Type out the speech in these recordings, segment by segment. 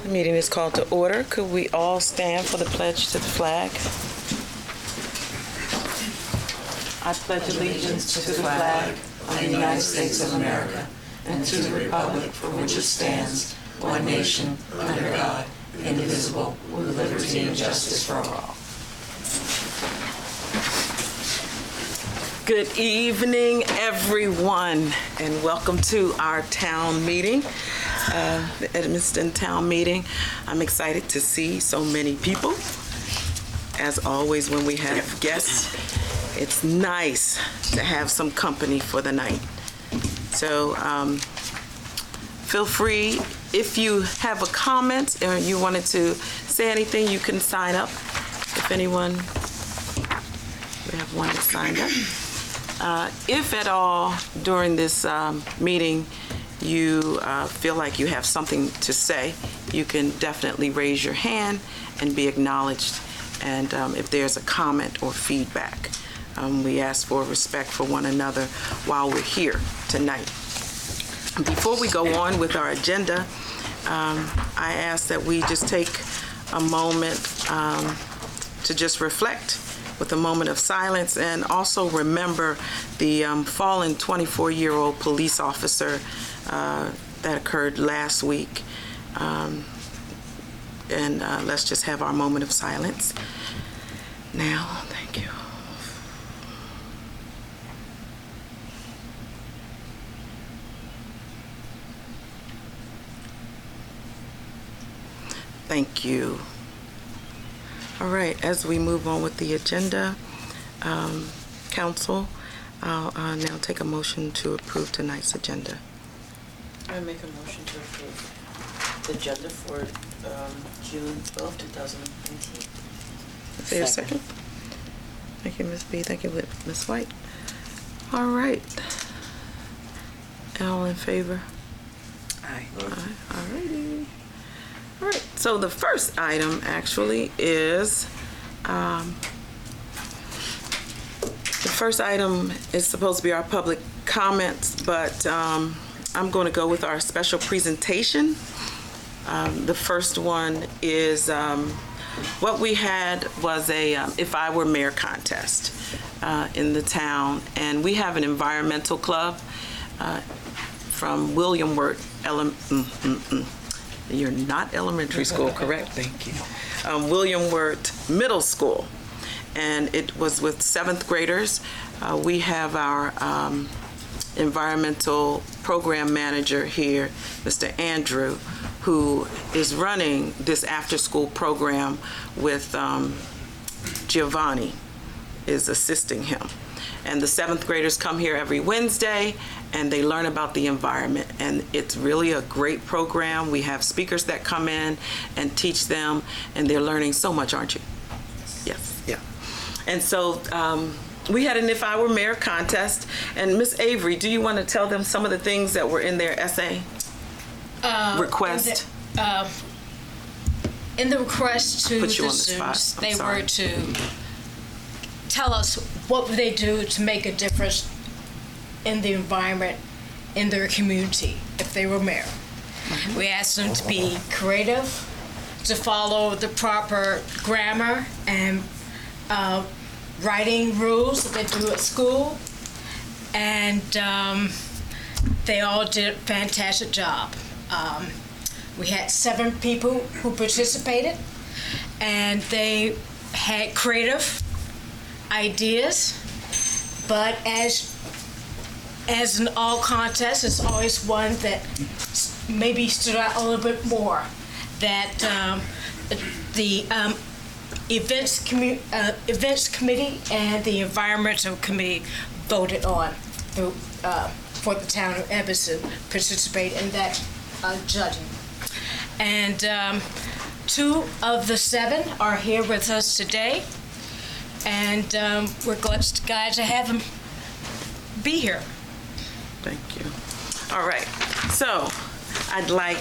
The meeting is called to order. Could we all stand for the pledge to the flag? I pledge allegiance to the flag of the United States of America and to the republic for which it stands, one nation, under God, indivisible, with liberty and justice for all. Good evening, everyone, and welcome to our town meeting, the Edmiston Town Meeting. I'm excited to see so many people. As always, when we have guests, it's nice to have some company for the night. So feel free, if you have a comment or you wanted to say anything, you can sign up. If anyone, we have one that signed up. If at all during this meeting you feel like you have something to say, you can definitely raise your hand and be acknowledged. And if there's a comment or feedback, we ask for respect for one another while we're here tonight. Before we go on with our agenda, I ask that we just take a moment to just reflect with a moment of silence and also remember the fallen 24-year-old police officer that occurred last week. And let's just have our moment of silence now. Thank you. Thank you. All right, as we move on with the agenda, Council, I'll now take a motion to approve tonight's agenda. I make a motion to approve the agenda for June 12, 2019. Is there a second? Thank you, Ms. B. Thank you, Ms. White. All right. All in favor? Aye. Aye. All righty. All right, so the first item actually is, the first item is supposed to be our public comments, but I'm going to go with our special presentation. The first one is, what we had was a If I Were Mayor contest in the town, and we have an environmental club from William Wirt You're not elementary school, correct? Thank you. William Wirt Middle School, and it was with 7th graders. We have our environmental program manager here, Mr. Andrew, who is running this after-school program with Giovanni, is assisting him. And the 7th graders come here every Wednesday and they learn about the environment, and it's really a great program. We have speakers that come in and teach them, and they're learning so much, aren't you? Yes, yeah. And so we had an If I Were Mayor contest, and Miss Avery, do you want to tell them some of the things that were in their essay request? In the request to the students, they were to tell us what would they do to make a difference in the environment in their community if they were mayor. Mm-hmm. We asked them to be creative, to follow the proper grammar and writing rules that they do at school, and they all did a fantastic job. We had 7 people who participated, and they had creative ideas, but as in all contests, it's always one that maybe stood out a little bit more, that the events committee and the environmental committee voted on for the town of Edmiston participate in that judging. And 2 of the 7 are here with us today, and we're glad to have them be here. Thank you. All right, so I'd like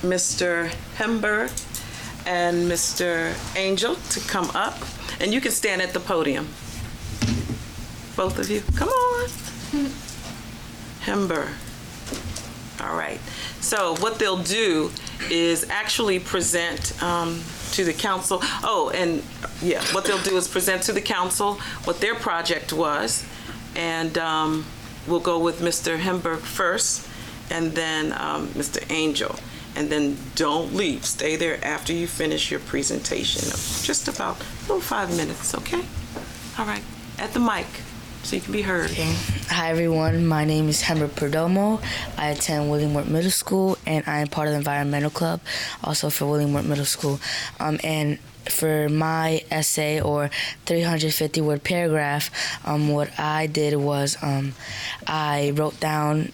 Mr. Hemberg and Mr. Angel to come up, and you can stand at the podium. Both of you, come on. Hemberg. All right, so what they'll do is actually present to the council. Oh, and yeah, what they'll do is present to the council what their project was, and we'll go with Mr. Hemberg first, and then Mr. Angel. And then don't leave. Stay there after you finish your presentation of just about 5 minutes, okay? All right, at the mic, so you can be heard. Okay. Hi everyone, my name is Hember Perdomo. I attend Willingworth Middle School, and I am part of the Environmental Club, also for Willingworth Middle School. And for my essay or 350-word paragraph, what I did was I wrote down,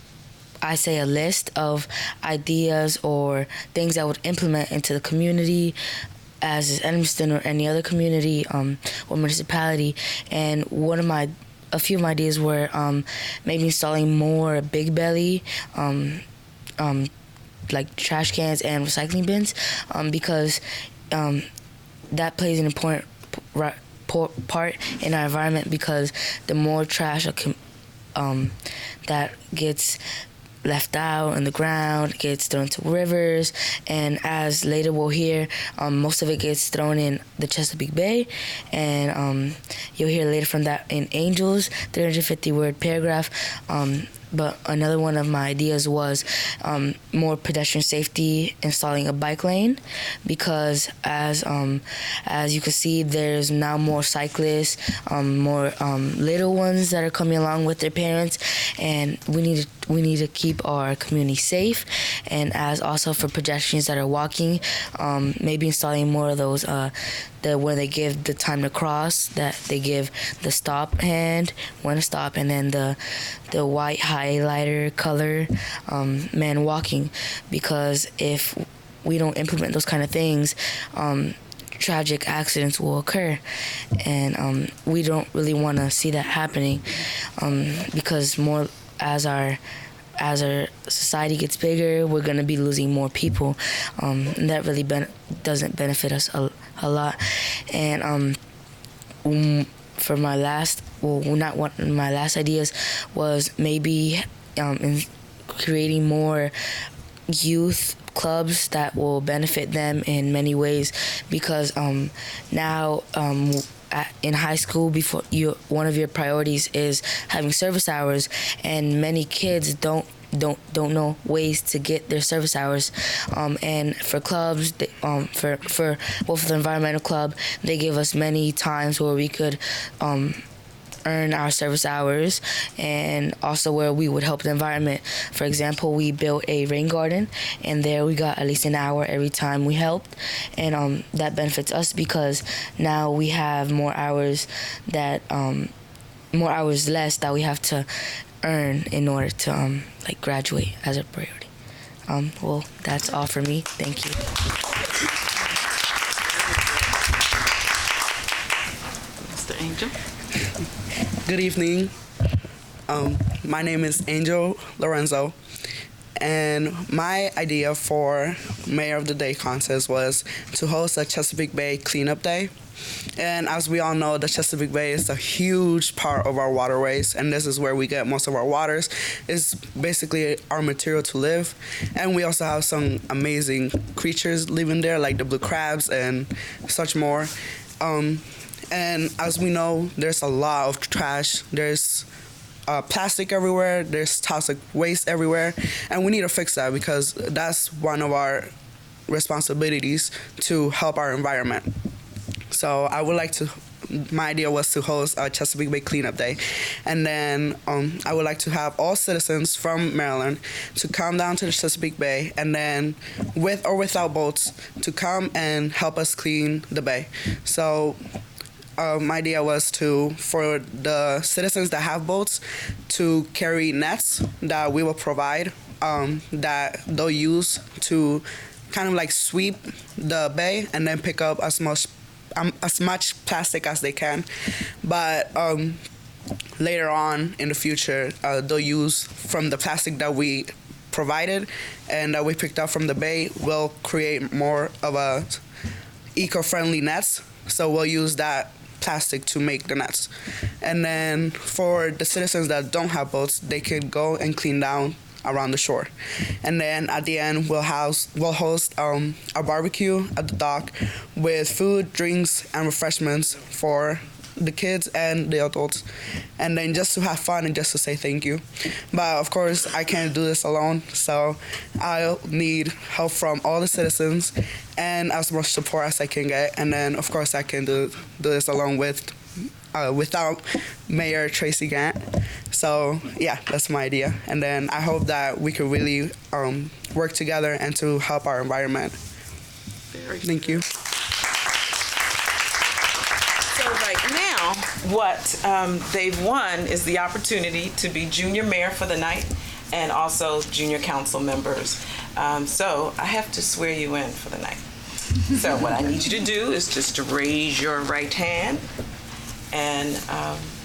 I say, a list of ideas or things I would implement into the community, as is Edmiston or any other community or municipality. And a few of my ideas were maybe installing more big belly, like trash cans and recycling bins, because that plays an important part in our environment, because the more trash that gets left out on the ground gets thrown to rivers, and as later we'll hear, most of it gets thrown in the Chesapeake Bay, and you'll hear later from that in Angel's 350-word paragraph. But another one of my ideas was more pedestrian safety, installing a bike lane, because as you can see, there's now more cyclists, more little ones that are coming along with their parents, and we need to keep our community safe. And as also for pedestrians that are walking, maybe installing more of those where they give the time to cross, that they give the stop hand when to stop, and then the white highlighter color man walking, because if we don't implement those kind of things, tragic accidents will occur, and we don't really want to see that happening, because more as our society gets bigger, we're going to be losing more people, and that really doesn't benefit us a lot. And for my last, not one of my last ideas was maybe in creating more youth clubs that will benefit them in many ways, because now in high school, before one of your priorities is having service hours, and many kids don't know ways to get their service hours, and for clubs, for both the environmental club, they give us many times where we could earn our service hours, and also where we would help the environment. For example, we built a rain garden, and there we got at least an hour every time we helped, and that benefits us, because now we have more hours less that we have to earn in order to graduate as a priority. Well, that's all for me. Thank you. Mr. Angel. Good evening. My name is Angel Lorenzo, and my idea for Mayor of the Day contest was to host a Chesapeake Bay Cleanup Day. And as we all know, the Chesapeake Bay is a huge part of our waterways, and this is where we get most of our waters. It's basically our material to live. And we also have some amazing creatures living there, like the blue crabs and such more. And as we know, there's a lot of trash. There's plastic everywhere. There's toxic waste everywhere. And we need to fix that, because that's one of our responsibilities to help our environment. So I would like to, my idea was to host a Chesapeake Bay Cleanup Day. And then I would like to have all citizens from Maryland to come down to the Chesapeake Bay, and then with or without boats, to come and help us clean the bay. So my idea was for the citizens that have boats to carry nets that we will provide, that they'll use to kind of like sweep the bay and then pick up as much plastic as they can. But later on in the future, they'll use from the plastic that we provided and that we picked up from the bay, we'll create more of a eco-friendly nets. So we'll use that plastic to make the nets. And then for the citizens that don't have boats, they can go and clean down around the shore. And then at the end, we'll host a barbecue at the dock with food, drinks, and refreshments for the kids and the adults, and then just to have fun and just to say thank you. But of course, I can't do this alone, so I'll need help from all the citizens and as much support as I can get. And then, of course, I can do this along with without Mayor Tracy Gant. So yeah, that's my idea. And then I hope that we can really work together and to help our environment. Thank you. So right now, what they've won is the opportunity to be junior mayor for the night and also junior council members. So I have to swear you in for the night. So what I need you to do is just to raise your right hand. And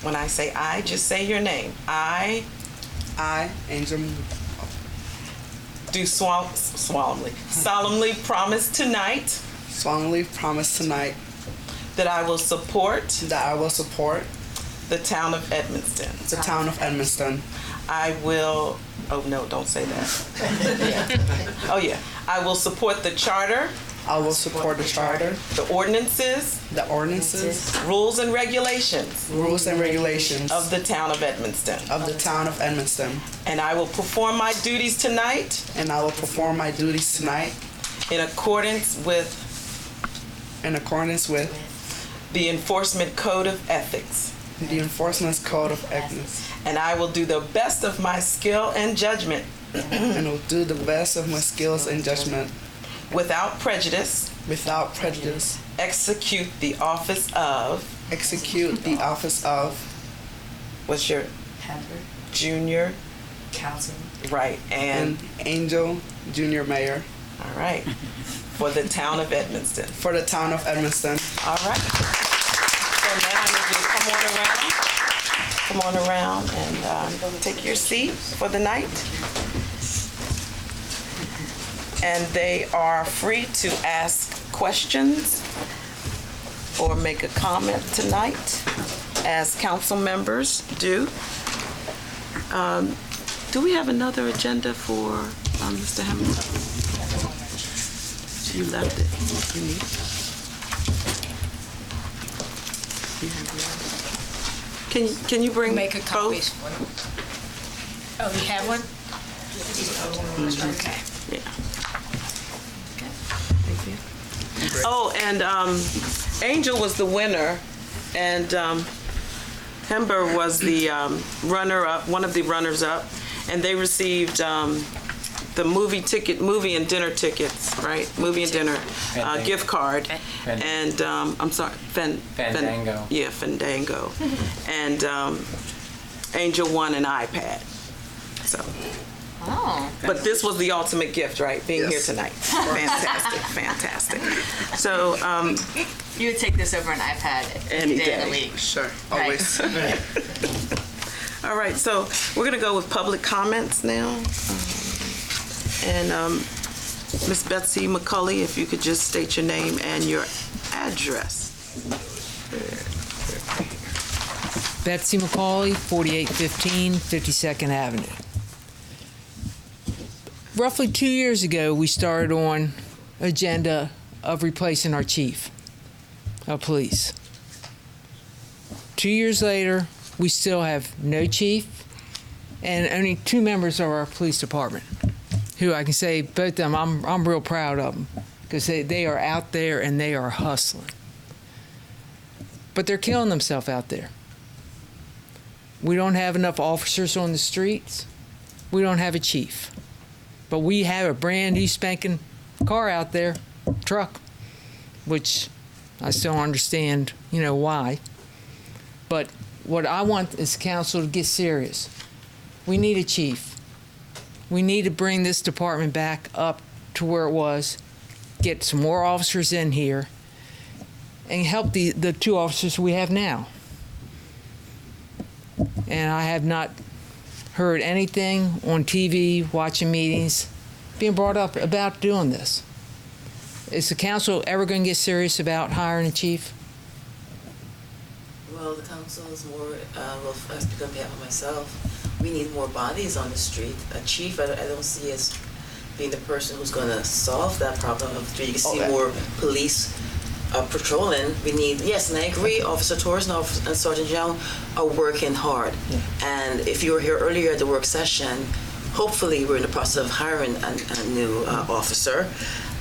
when I say I, just say your name. I, Angel, do solemnly promise tonight solemnly promise tonight that I will support the town of Edmonston. the town of Edmonston. I will, oh no, don't say that. Oh yeah, I will support the charter, I will support the charter, the ordinances, rules and regulations rules and regulations of the town of Edmonston. And And I will perform my duties tonight I will perform my duties tonight in accordance with the Enforcement Code of Ethics. the Enforcement Code of Ethics. And I will do the best of my skill and judgment And will do the best of my skills and judgment without prejudice, execute the office of, what's your junior Council. right, and and Angel Junior Mayor all right, for the town of Edmonston. for the town of Edmonston. All right. So now I need you to come on around and take your seat for the night. And they are free to ask questions or make a comment tonight, as council members do. Do we have another agenda for Mr. Hammond? You left it. You need it. Can you bring Make a copy. both? Oh, you have one? Okay. Yeah. Thank you. Oh, and Angel was the winner, and Hember was the runner-up, one of the runners-up, and they received the movie and dinner tickets, right? Movie and dinner gift card, and I'm sorry, Fandango. Yeah, Fandango, and Angel won an iPad. So. Oh. But this was the ultimate gift, right? Being here tonight. Fantastic. So, You would take this over an iPad Any day of day. the week. Sure, Right. always. all right, so we're gonna go with public comments now. And Miss Betsy McCulley, if you could just state your name and your address. Betsy McCauley, 4815 52nd Avenue. Roughly 2 years ago, we started on agenda of replacing our chief of police. 2 years later, we still have no chief and only 2 members of our police department, who I can say both of them, I'm real proud of them, because they are out there and they are hustling. But they're killing themselves out there. We don't have enough officers on the streets. We don't have a chief. But we have a brand new spanking car out there, truck, which I still don't understand, why. But what I want is council to get serious. We need a chief. We need to bring this department back up to where it was, get some more officers in here, and help the 2 officers we have now. And I have not heard anything on TV, watching meetings, being brought up about doing this. Is the council ever going to get serious about hiring a chief? Well, the council is more, well, I speak on behalf of myself. we need more bodies on the street. A chief, I don't see as being the person who's going to solve that problem of the street. You can see Okay. more police patrolling. We need, yes, and I agree, Officer Torres and Sergeant Young are working hard. And if you were here earlier at the work session, hopefully we're in the process of hiring a new officer.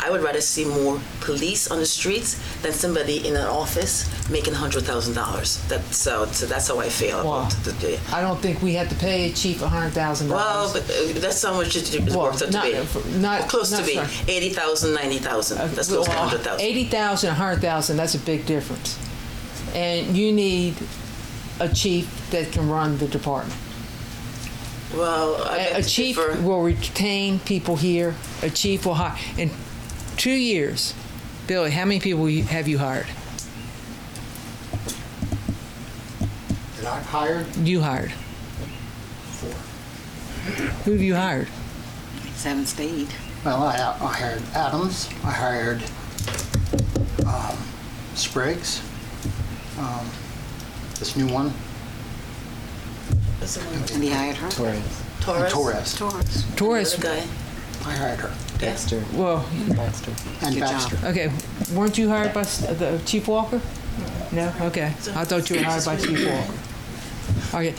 I would rather see more police on the streets than somebody in an office making $100,000. So that's how I feel about the. I don't think we have to pay a chief $100,000. Well, but that's how much it works out to be. Not Close to not be sorry. 80,000, 90,000. That's close to 100,000. 80,000, 100,000. That's a big difference. And you need a chief that can run the department. Well, A chief will retain people here. A chief will hire. In 2 years, Billy, how many people have you hired? That I've hired You hired. 4. Who have you hired? 7 stayed. Well, I hired Adams. I hired Spriggs. This new one, That's the one. And he hired her. and Torres. Torres. Taurus. Torres. The other guy. I hired her. Dexter. Well, And Good job. Baxter. okay. Weren't you hired by the Chief Walker? No? Okay. I thought you were hired by Chief Walker. Okay.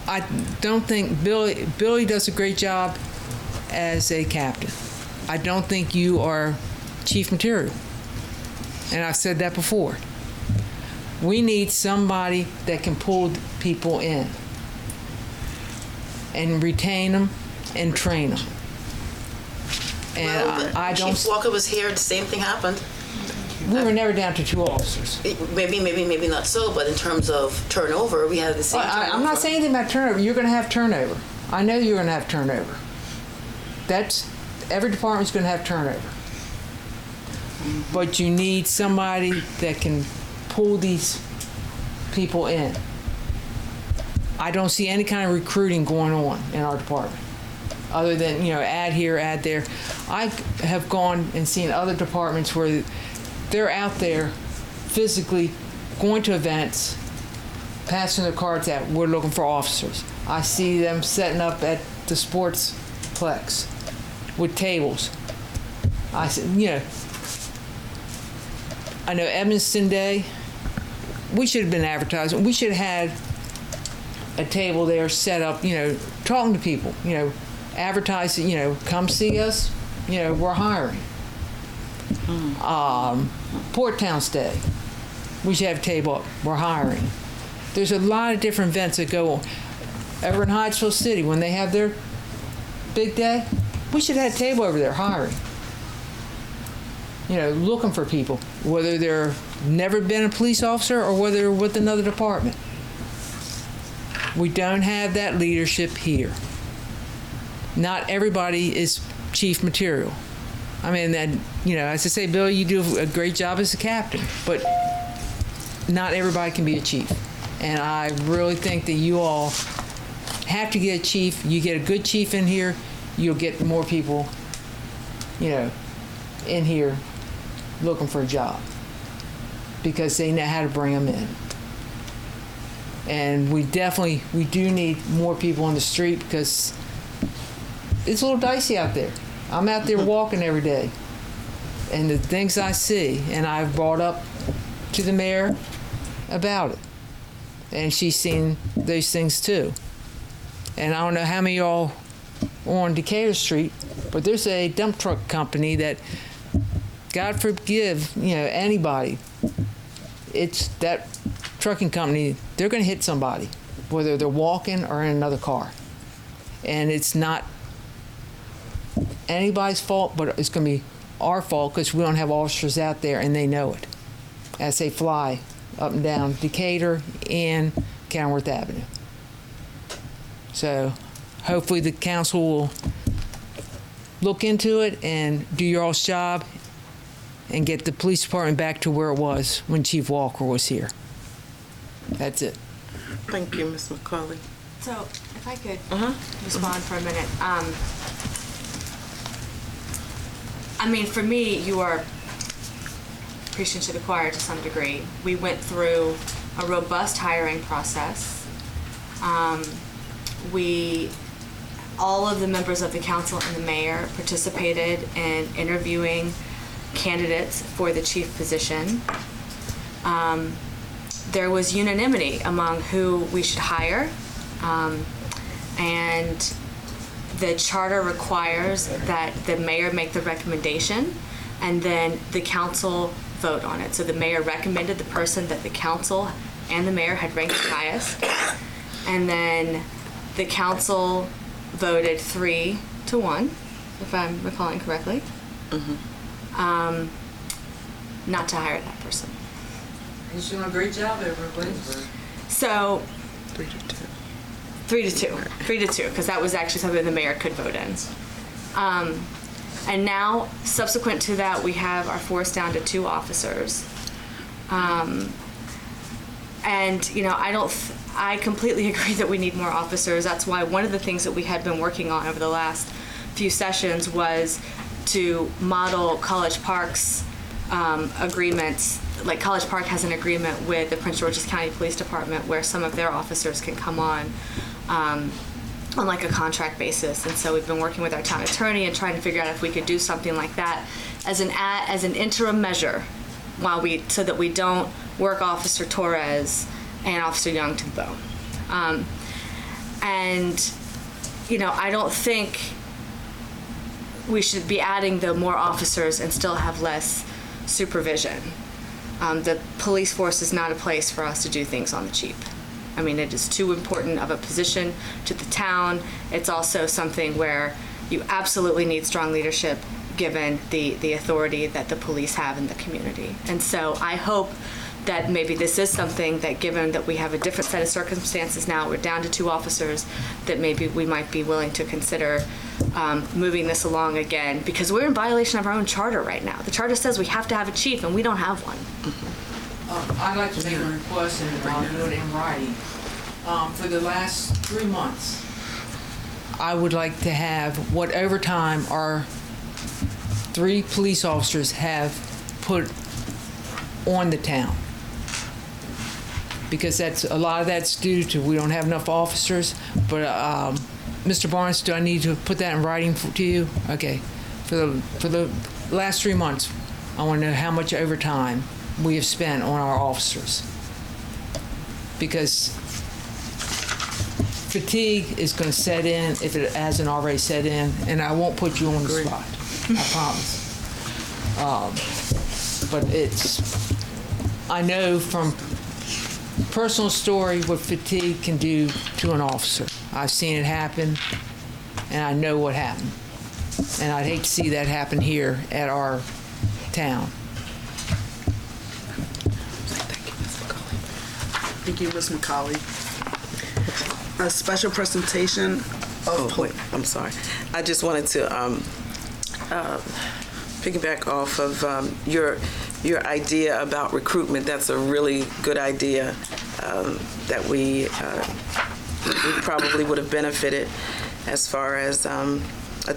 I don't think Billy does a great job as a captain. I don't think you are chief material. And I've said that before. We need somebody that can pull people in and retain them and train them. And Well, I don't. Chief Walker was here. The same thing happened. We were never down to 2 officers. Maybe not so, but in terms of turnover, we had the same. I'm not saying anything about turnover. You're going to have turnover. I know you're going to have turnover. Every department's going to have turnover. But you need somebody that can pull these people in. I don't see any kind of recruiting going on in our department, other than, add here, add there. I have gone and seen other departments where they're out there physically going to events, passing their cards out. We're looking for officers. I see them setting up at the sportsplex with tables. I said, I know Evanston Day, we should have been advertising. We should have had a table there set up, talking to people, advertising, come see us, we're hiring. Port Towns Day, we should have a table up, we're hiring. There's a lot of different events that go on. Over in Hyattsville City, when they have their big day, we should have a table over there hiring. Looking for people, whether they're never been a police officer or whether they're with another department. We don't have that leadership here. Not everybody is chief material. I mean, as I say, Bill, you do a great job as a captain, but not everybody can be a chief. And I really think that you all have to get a chief. You get a good chief in here, you'll get more people, in here looking for a job because they know how to bring them in. And we do need more people on the street because it's a little dicey out there. I'm out there walking every day, and the things I see, and I've brought up to the mayor about it, and she's seen those things too. And I don't know how many of y'all on Decatur Street, but there's a dump truck company that, God forgive, anybody. It's that trucking company, they're going to hit somebody, whether they're walking or in another car. And it's not anybody's fault, but it's going to be our fault because we don't have officers out there and they know it as they fly up and down Decatur and Kenilworth Avenue. So hopefully the council will look into it and do your all's job and get the police department back to where it was when Chief Walker was here. That's it. Thank you, Ms. McCauley. So, if I could respond for a minute. For me, you are preaching to the choir to some degree. We went through a robust hiring process. All of the members of the council and the mayor participated in interviewing candidates for the chief position. There was unanimity among who we should hire, and the charter requires that the mayor make the recommendation and then the council vote on it. So the mayor recommended the person that the council and the mayor had ranked highest, and then the council voted 3-1, if I'm recalling correctly, not to hire that person. He's doing a great job over at Williamsburg. So 3-2. 3-2, because that was actually something the mayor could vote in. And now, subsequent to that, we have our force down to 2 officers. And, you know, I completely agree that we need more officers. That's why one of the things that we had been working on over the last few sessions was to model College Park's agreements. Like College Park has an agreement with the Prince George's County Police Department where some of their officers can come on like a contract basis. And so we've been working with our town attorney and trying to figure out if we could do something like that as an interim measure so that we don't work Officer Torres and Officer Young to the bone. And, you know, I don't think we should be adding the more officers and still have less supervision. The police force is not a place for us to do things on the cheap. I mean, it is too important of a position to the town. It's also something where you absolutely need strong leadership given the authority that the police have in the community. And so I hope that maybe this is something that, given that we have a different set of circumstances now, we're down to 2 officers, that maybe we might be willing to consider moving this along again, because we're in violation of our own charter right now. The charter says we have to have a chief, and we don't have one. I'd like to make a request, and I'll do it in writing. For the last 3 months, I would like to have what overtime our 3 police officers have put on the town. Because a lot of that's due to we don't have enough officers. But Mr. Barnes, do I need to put that in writing to you? Okay. For the last 3 months, I want to know how much overtime we have spent on our officers. Because fatigue is going to set in if it hasn't already set in, and I won't put you on the spot. I promise. But I know from personal story what fatigue can do to an officer. I've seen it happen, and I know what happened. And I'd hate to see that happen here at our town. Thank you, Ms. McCauley. A special presentation. Wait, I'm sorry. I just wanted to piggyback off of your idea about recruitment. That's a really good idea that we probably would have benefited as far as a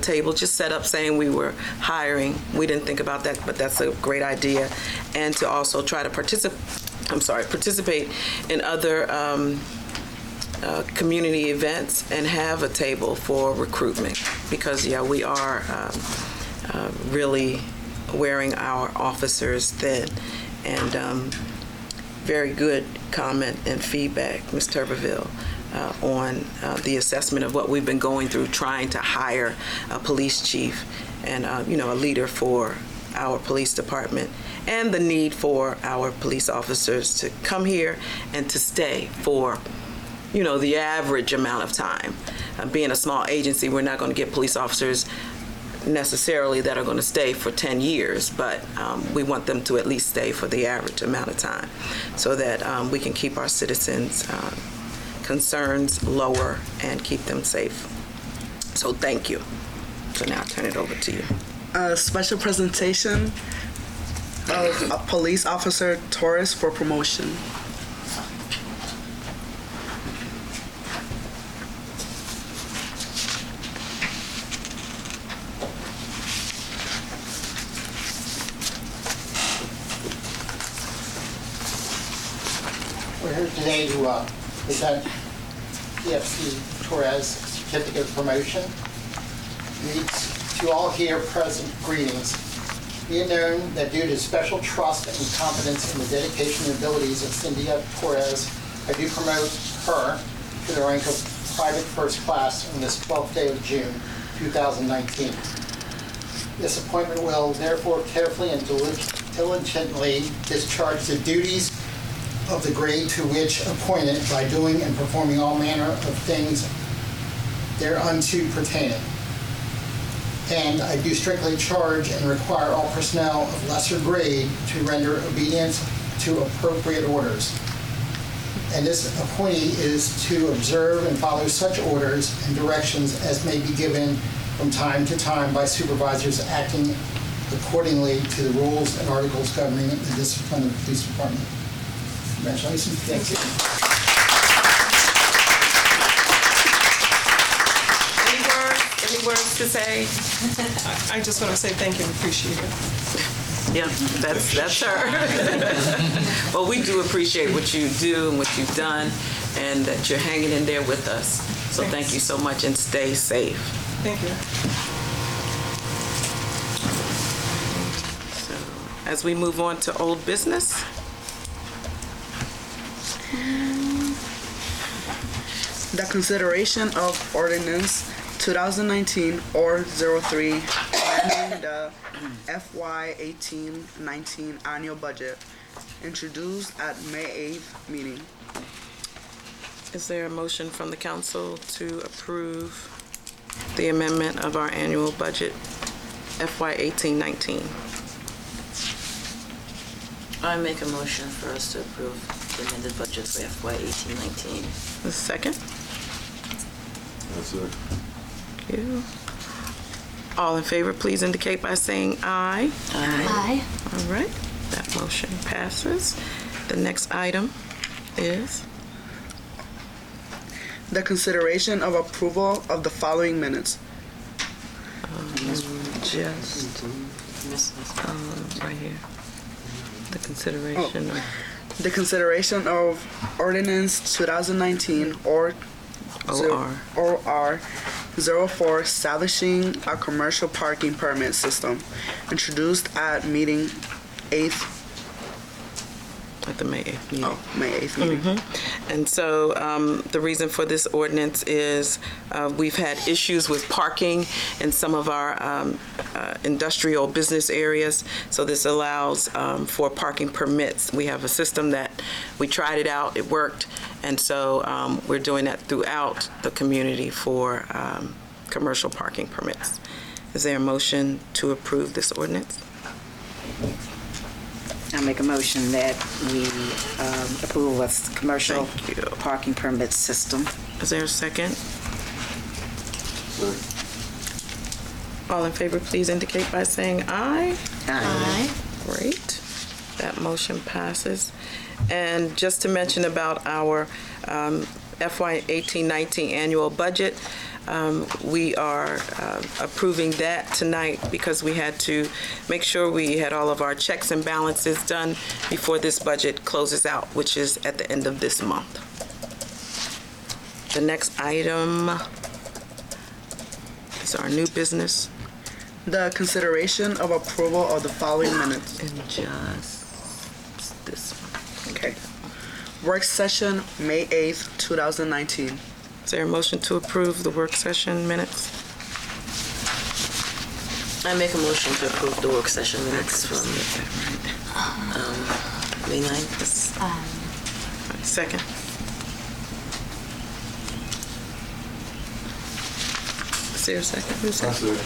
table just set up saying we were hiring. We didn't think about that, but that's a great idea. And to also try to participate in other community events and have a table for recruitment, because we are really wearing our officers thin. And very good comment and feedback, Ms. Tuberville, on the assessment of what we've been going through trying to hire a police chief and a leader for our police department, and the need for our police officers to come here and to stay for the average amount of time. Being a small agency, we're not going to get police officers necessarily that are going to stay for 10 years, but we want them to at least stay for the average amount of time so that we can keep our citizens' concerns lower and keep them safe. So thank you. So now I'll turn it over to you. A special presentation of a police officer Torres for promotion. We're here today to present PFC Torres Certificate of Promotion. Reads, to all here present, greetings. Be it known that due to special trust and confidence in the dedication and abilities of Cynthia Torres, I do promote her to the rank of Private First Class on this 12th day of June, 2019. This appointment will therefore carefully and diligently discharge the duties of the grade to which appointed by doing and performing all manner of things thereunto pertaining. And I do strictly charge and require all personnel of lesser grade to render obedience to appropriate orders. And this appointee is to observe and follow such orders and directions as may be given from time to time by supervisors acting accordingly to the rules and articles governing the discipline of the police department. Congratulations. Thank you. Any words to say? I just want to say thank you and appreciate it. Yeah, that's her. Well, we do appreciate what you do and what you've done, and that you're hanging in there with us. So thank you so much, and stay safe. Thank you. So, as we move on to old business. The consideration of ordinance 2019-03, amending the FY 18-19 annual budget, introduced at May 8th meeting. Is there a motion from the council to approve the amendment of our annual budget, FY 18-19? I make a motion for us to approve the amended budget for FY 18-19. A second? That's it. Thank you. All in favor, please indicate by saying aye. Aye. All right, that motion passes. The next item is The consideration of approval of the following minutes. just right here. The consideration of The consideration of ordinance 2019 or OR 04 establishing a commercial parking permit system, introduced at meeting 8th, at the May 8th meeting. May 8th meeting. And so the reason for this ordinance is we've had issues with parking in some of our industrial business areas. So this allows for parking permits. We have a system that we tried it out, it worked. And so we're doing that throughout the community for commercial parking permits. Is there a motion to approve this ordinance? I make a motion that we approve a commercial Thank you. parking permit system. Is there a second? All in favor, please indicate by saying aye. Aye. Great. That motion passes. And just to mention about our FY 18-19 annual budget, we are approving that tonight because we had to make sure we had all of our checks and balances done before this budget closes out, which is at the end of this month. The next item is our new business. The consideration of approval of the following minutes. And just this one. Okay. Work session, May 8th, 2019. Is there a motion to approve the work session minutes? I make a motion to approve the work session minutes from May 9th. Second. Is there a second? Who's That's second? it.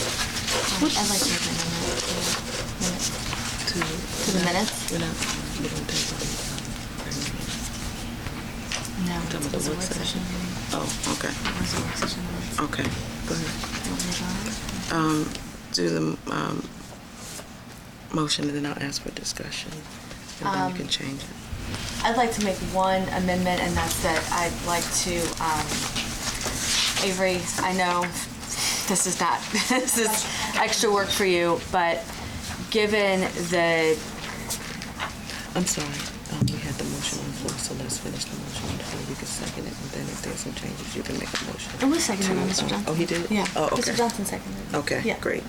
I'd like to make an amendment to the minutes. We don't take No, Talking about it was the a work work session meeting. Oh, okay. It was a work session meeting. Okay, go ahead. You want me to go on? Do the motion, and then I'll ask for discussion, and then you can change it. I'd like to make one amendment, and that's that I'd like to, Avery, I know this is not, this is extra work for you, but given the, I'm sorry, we had the motion on the floor, so let's just finish the motion before you can second it, and then if there's some changes, you can make a motion. It was seconded by Mr. Johnson. Oh, he did? Yeah. Oh, okay. Mr. Johnson seconded. Okay, Yeah. great.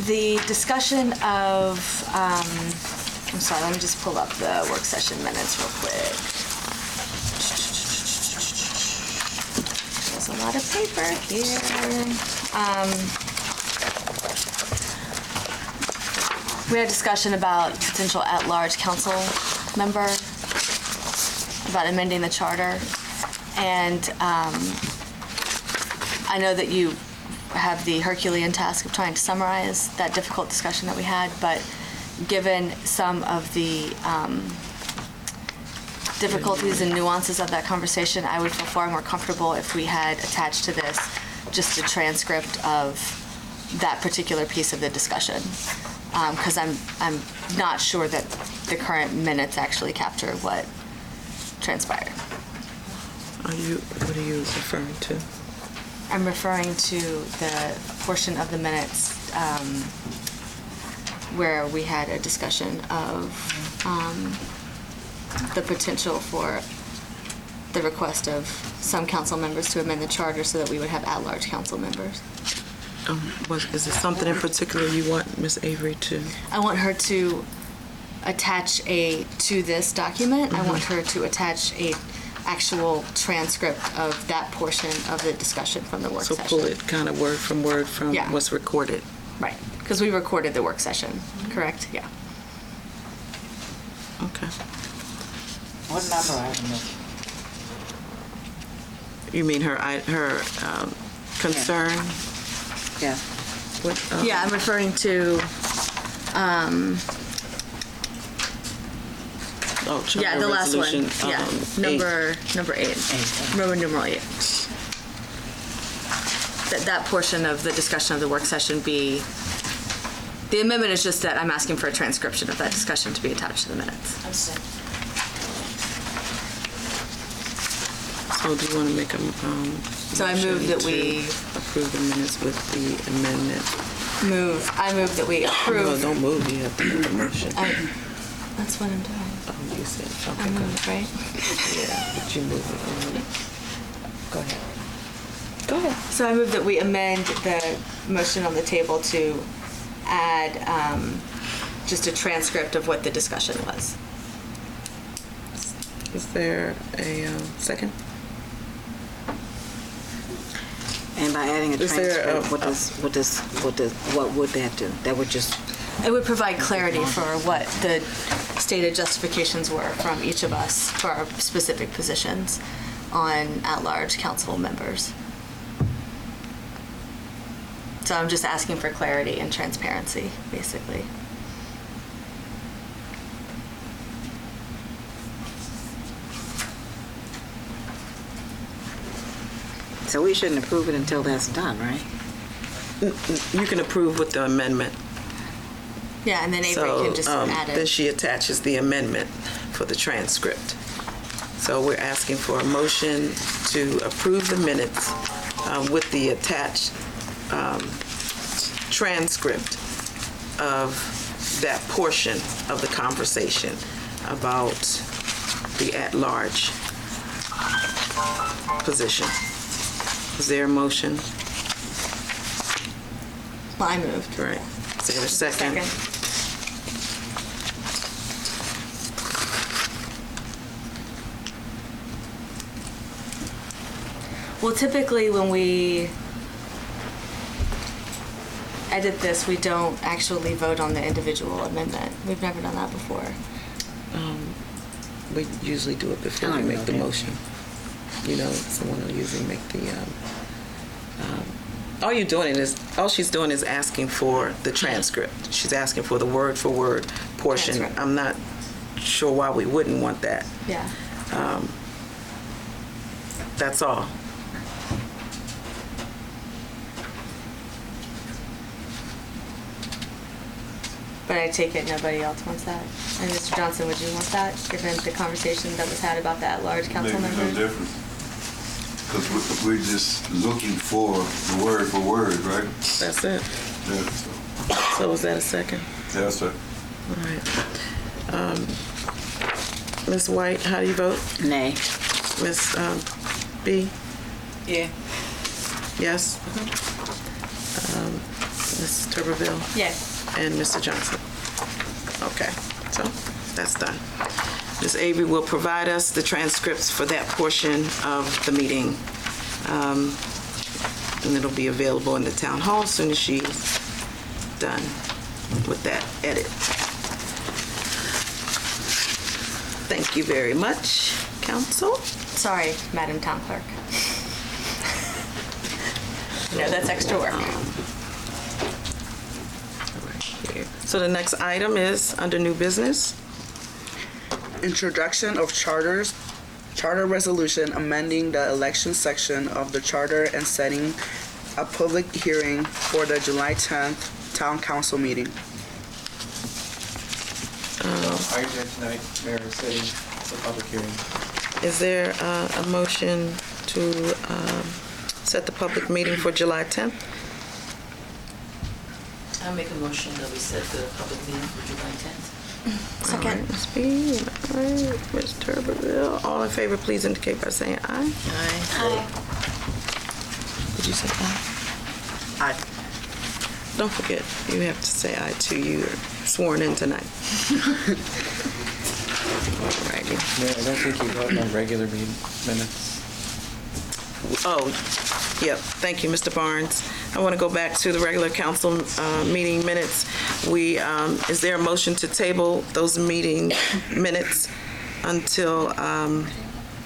The discussion of, I'm sorry, let me just pull up the work session minutes real quick. There's a lot of paper here. We had a discussion about potential at-large council member, about amending the charter. And I know that you have the Herculean task of trying to summarize that difficult discussion that we had, but given some of the difficulties and nuances of that conversation, I would feel far more comfortable if we had attached to this just a transcript of that particular piece of the discussion, because I'm not sure that the current minutes actually capture what transpired. What are you referring to? I'm referring to the portion of the minutes where we had a discussion of the potential for the request of some council members to amend the charter so that we would have at-large council members. Is there something in particular you want Ms. Avery to? I want her to attach to this document. I want her to attach a actual transcript of that portion of the discussion from the work So session. pull it kind of word from Yeah. what's recorded. Right, because we recorded the work session, correct? Yeah. Okay. What number item is You mean her concern? it? Yeah. What, Yeah, I'm referring to, charter the last one. resolution, Yeah, 8. number 8. Roman numeral 8. That portion of the discussion of the work session be, the amendment is just that I'm asking for a transcription of that discussion to be attached to the minutes. So do you want to make a So I move that motion we to approve the minutes with the amendment? I move that we No, approve. don't move. You have to make a motion. That's what I'm doing. You said, I okay, go moved, right? ahead. But you move it. Go ahead. Go ahead. So I move that we amend the motion on the table to add just a transcript of what the discussion was. Is there a second? And by adding a Is there transcript, what would that do? That would just, It would provide clarity for what the stated justifications were from each of us for our specific positions on at-large council members. So I'm just asking for clarity and transparency, basically. so we shouldn't approve it until that's done, right? You can approve with the amendment. Yeah, and then Avery can just add Then it. she attaches the amendment for the transcript. So we're asking for a motion to approve the minutes with the attached transcript of that portion of the conversation about the at-large position. Is there a motion? Well, I moved. Right. Is there a second? Well, typically when we edit this, we don't actually vote on the individual amendment. We've never done that before. We usually do it before we make the motion. You know, someone will usually make the. All she's doing is asking for the transcript. She's asking for the word-for-word portion. That's right. I'm not sure why we wouldn't want that. Yeah. That's all. But I take it nobody else wants that. And Mr. Johnson, would you want that, given the conversation that was had about the at-large council Makes no members? difference. Because we're just looking for the word for word, right? That's it. Yeah, so, So is that a second? yeah, sir. All right. Ms. White, how do you vote? Nay. Ms. B? Yeah. Yes? Ms. Tuberville? Yes. And Mr. Johnson? Okay, so that's done. Ms. Avery will provide us the transcripts for that portion of the meeting. And it'll be available in the town hall as soon as she's done with that edit. Thank you very much, council. Sorry, Madam Town Clerk. No, that's extra work. So the next item is under new business. Introduction of charter resolution amending the election section of the charter and setting a public hearing for the July 10th town council meeting. I did tonight, Mayor, setting the public hearing. Is there a motion to set the public meeting for July 10th? I'll make a motion that we set the public meeting for July 10th. Second. Ms. B, all right, Ms. Tuberville. All in favor, please indicate by saying aye. Aye. Did you say aye? Aye. Don't forget, you have to say aye too. You're sworn in tonight. Alrighty. Mayor, I don't think you voted on regular minutes. Oh, yep. Thank you, Mr. Barnes. I want to go back to the regular council meeting minutes. Is there a motion to table those meeting minutes until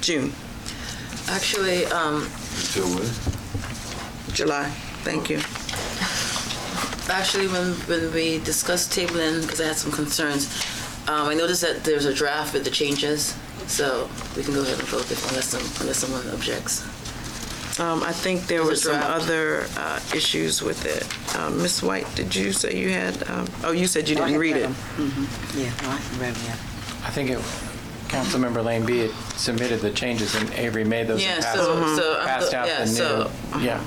June? Actually, Until when? July. Thank you. Actually, when we discussed tabling, because I had some concerns, I noticed that there's a draft with the changes, so we can go ahead and vote it unless someone objects. I think there were There's a some draft. other issues with it. Ms. White, did you say you had, you said you didn't read it. Yeah, no, I can read them, yeah. I think Councilmember Lane B had submitted the changes and Avery made those Yeah, and so passed out the new. Yeah.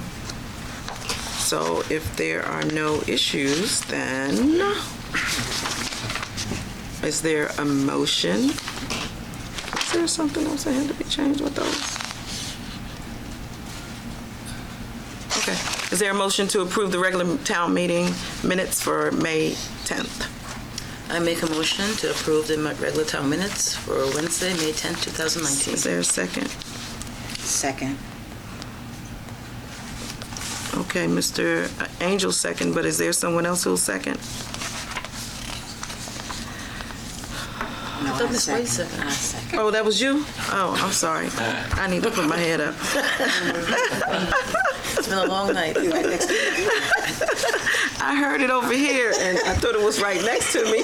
So if there are no issues, then is there a motion? Is there something else that had to be changed with those? Okay. Is there a motion to approve the regular town meeting minutes for May 10th? I make a motion to approve the regular town minutes for Wednesday, May 10th, 2019. Is there a second? Second. Okay, Mr. Angel second, but is there someone else who'll second? No, I thought I Ms. White second. seconded. I second. Oh, that was you? Oh, I'm sorry. I need to put my head up. It's been a long night. I heard it over here, and I thought it was right next to me.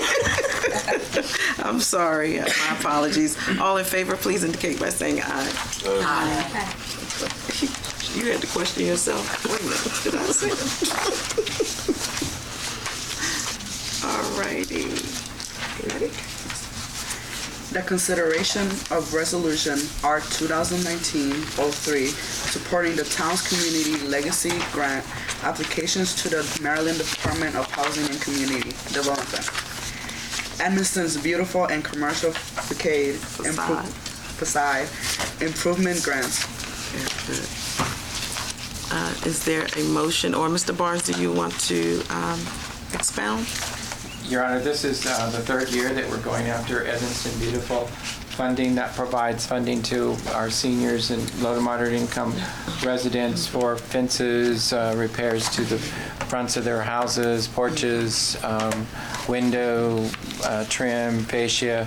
I'm sorry. My apologies. All in favor, please indicate by saying aye. Aye. You had to question yourself. Wait a minute, did I say that? All righty. Ready? The consideration of resolution R 2019-03 supporting the town's community legacy grant applications to the Maryland Department of Housing and Community Development. Edmonston's beautiful and commercial facade improvement grants. Is there a motion, or Mr. Barnes, do you want to expound? Your Honor, this is the third year that we're going after Edmonston Beautiful funding that provides funding to our seniors and low to moderate income residents for fences, repairs to the fronts of their houses, porches, window trim, fascia.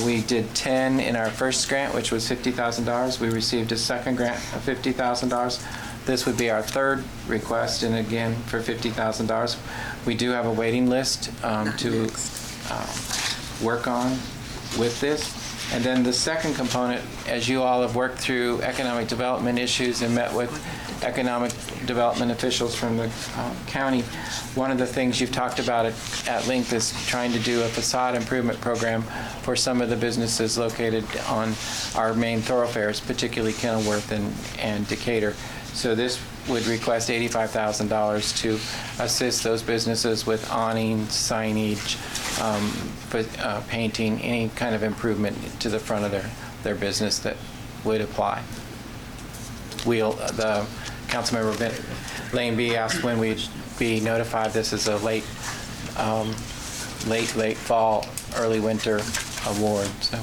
We did 10 in our first grant, which was $50,000. We received a second grant of $50,000. This would be our third request, and again, for $50,000. We do have a waiting list to work on with this. And then the second component, as you all have worked through economic development issues and met with economic development officials from the county, one of the things you've talked about at length is trying to do a facade improvement program for some of the businesses located on our main thoroughfares, particularly Kenilworth and Decatur. So this would request $85,000 to assist those businesses with awnings, signage, painting, any kind of improvement to the front of their business that would apply. The Councilmember Lane B asked when we'd be notified. This is a late fall, early winter award. So.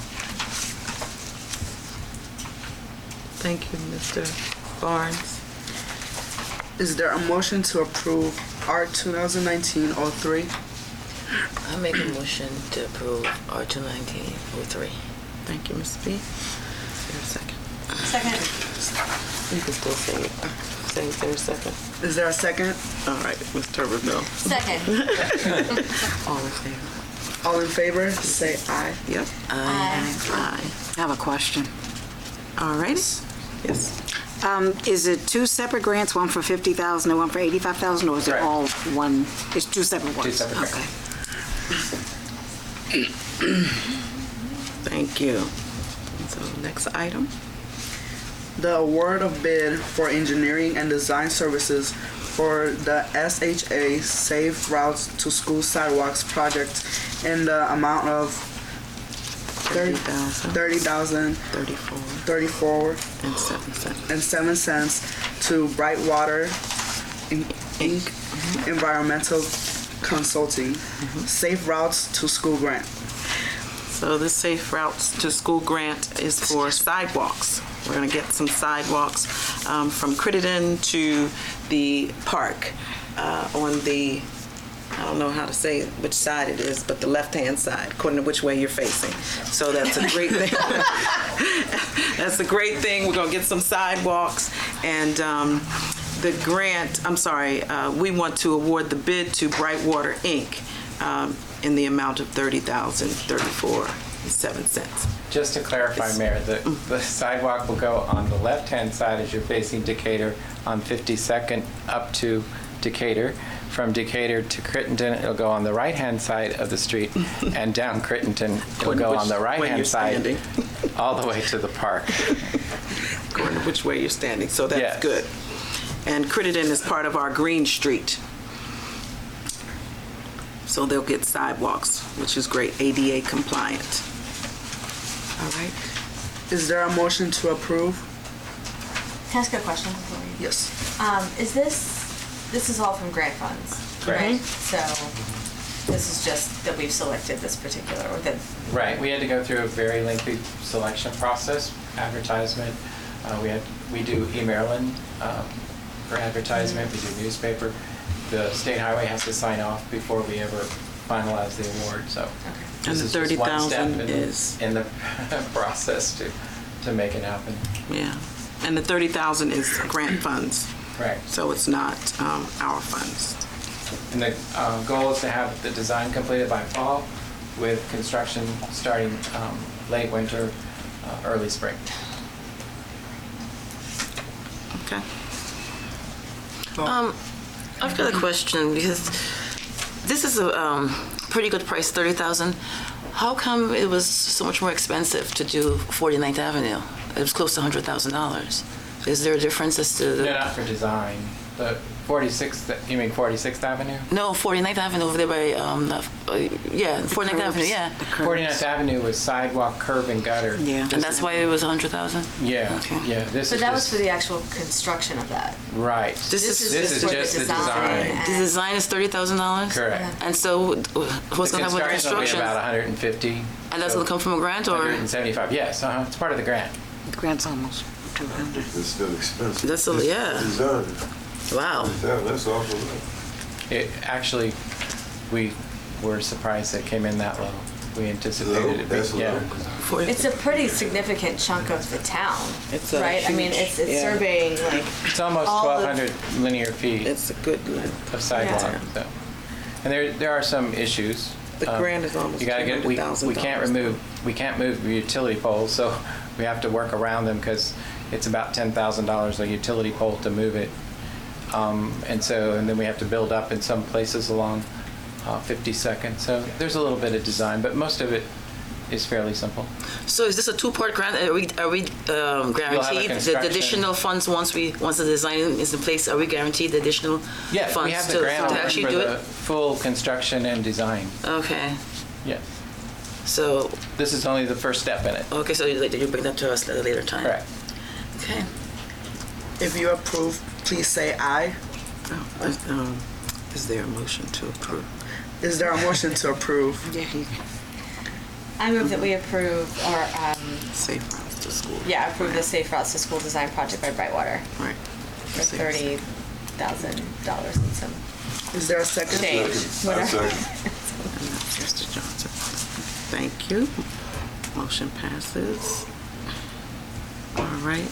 Thank you, Mr. Barnes. Is there a motion to approve Art 2019-03? I make a motion to approve R21903. Thank you, Ms. B. Is there a second? Second. You can still say it. Say is there a second? Is there a second? All right, Ms. Tuberville. Second. All in favor? All in favor, say aye. Yep. Aye. Aye. I have a question. All righty. Yes. Is it two separate grants, one for $50,000 and one for $85,000, or is it Correct. all one? It's two separate ones? Two separate Okay. Thank you. So next item. The award of bid for engineering and design services for the SHA Safe Routes to School Sidewalks project in the amount of $30,034 and 7 cents. and 7 cents to Brightwater Inc. Environmental Consulting, Safe Routes to School grant. So the Safe Routes to School grant is for sidewalks. We're going to get some sidewalks from Crittenden to the park on the, I don't know how to say which side it is, but the left-hand side, according to which way you're facing. So that's a great thing. That's a great thing. We're going to get some sidewalks. And the grant, we want to award the bid to Brightwater Inc. In the amount of $30,034.07. Just to clarify, Mayor, the sidewalk will go on the left-hand side as you're facing Decatur on 52nd up to Decatur. From Decatur to Crittenden, it'll go on the right-hand side of the street, and down Crittenden, it'll go on the right-hand side all the way to the park. According to which way you're standing, so that's Yes. good. And Crittenden is part of our Green Street. So they'll get sidewalks, which is great, ADA compliant. All right. Is there a motion to approve? Can I ask a question before you? Yes. Is this is all from grant funds, Correct. right? So this is just that we've selected this particular, or that, Right, we had to go through a very lengthy selection process, advertisement. We do e-Maryland for advertisement, we do newspaper. The state highway has to sign off before we ever finalize the award, so. And this the is just one step $30,000 is? in the process to make it happen. Yeah. And the $30,000 is grant funds, Right. so it's not our funds. And the goal is to have the design completed by fall with construction starting late winter, early spring. Okay. I've got a question because this is a pretty good price, $30,000. How come it was so much more expensive to do 49th Avenue? It was close to $100,000. Is there a difference as to the... No, not for design. The 46th, you mean 46th Avenue? No, 49th Avenue over there by, 49th Avenue, yeah. 49th Avenue was sidewalk, curb, and gutter. Yeah. And that's why it was $100,000? Yeah, Okay. yeah. This but is that was just- for the actual construction of that. Right. This is This is for just the The design. design is $30,000? Correct. And so what's The going to happen with the construction will be construction? about 150. And that's so going to come from a grant or? 175, yes, it's part of the grant. The grant's almost 200. It's still expensive. That's a, yeah. Design. Wow. That's awful. It actually, we were surprised that it came in that low. We anticipated it. That's Yeah. low. It's a pretty significant chunk of the town, It's a right? I mean, huge- it's yeah. surveying like It's almost all the- 1,200 linear feet It's a good length. of sidewalk. Yeah. So. And there are some issues. The grant is almost You gotta get, we can't move utility poles, so we have to work around them because it's about $10,000 a utility pole to move it. And then we have to build up in some places along 52nd. So there's a little bit of design, but most of it is fairly simple. So is this a two-part grant? Are we guaranteed the construction- additional funds once the design is in place? Are we guaranteed the additional Yes, funds we have the to grant actually for do the it? full construction and design. Okay. Yes. So, This is only the first step in it. okay, so you bring that to us at a later time. Correct. Okay. If you approve, please say aye. Is there a motion to approve? Is there a motion to approve? I move that we approve or, Safe routes to school. approve the Safe Routes to School Design Project by Brightwater Right. for $30,000 and some Is there a second? change. I Whatever. second. And that's Mr. Johnson. Thank you. Motion passes. All right.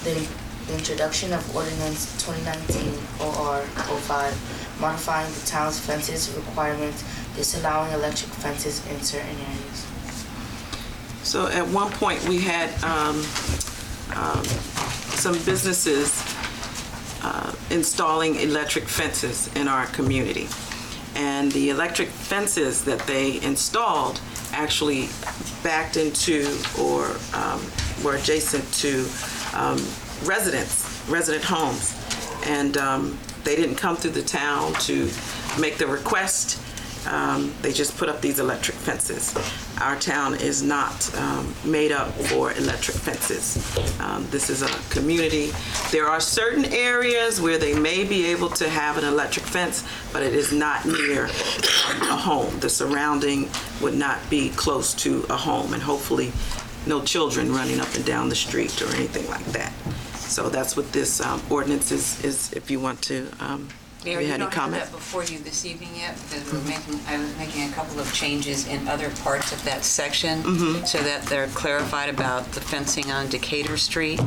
The introduction of ordinance 2019 OR 05, modifying the town's fences requirements, disallowing electric fences in certain areas. So at one point, we had some businesses installing electric fences in our community. And the electric fences that they installed actually backed into or were adjacent to resident homes. And they didn't come through the town to make the request. They just put up these electric fences. Our town is not made up for electric fences. This is a community. There are certain areas where they may be able to have an electric fence, but it is not near a home. The surrounding would not be close to a home, and hopefully no children running up and down the street or anything like that. So that's what this ordinance is if you want to, Mayor, have you any don't have comment? that before you this evening yet, because I was making a couple of changes in other parts of that section so that they're clarified about the fencing on Decatur Street.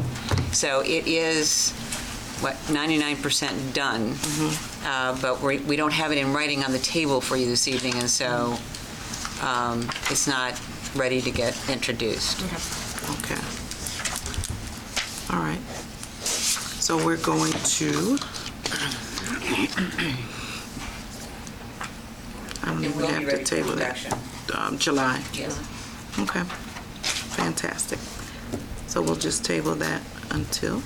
So it is, 99% done, but we don't have it in writing on the table for you this evening, and so it's not ready to get introduced. Okay. All right. So we're going to, we It will be have to ready for table that. introduction. July. Yes. Okay. Fantastic. So we'll just table that until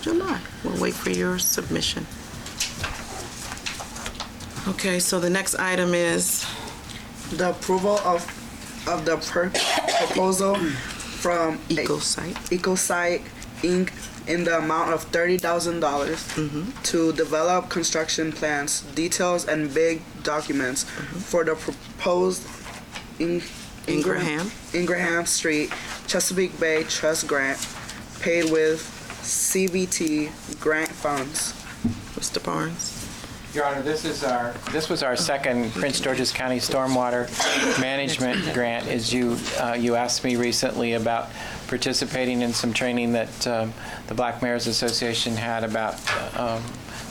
July. We'll wait for your submission. Okay, so the next item is The approval of the proposal from EcoSite Inc. in the amount of $30,000 to develop construction plans, details, and big documents for the proposed Ingraham Street, Chesapeake Bay Trust grant, paid with CBT grant funds. Mr. Barnes. Your Honor, this was our second Prince George's County Stormwater Management Grant. As you asked me recently about participating in some training that the Black Mayors Association had about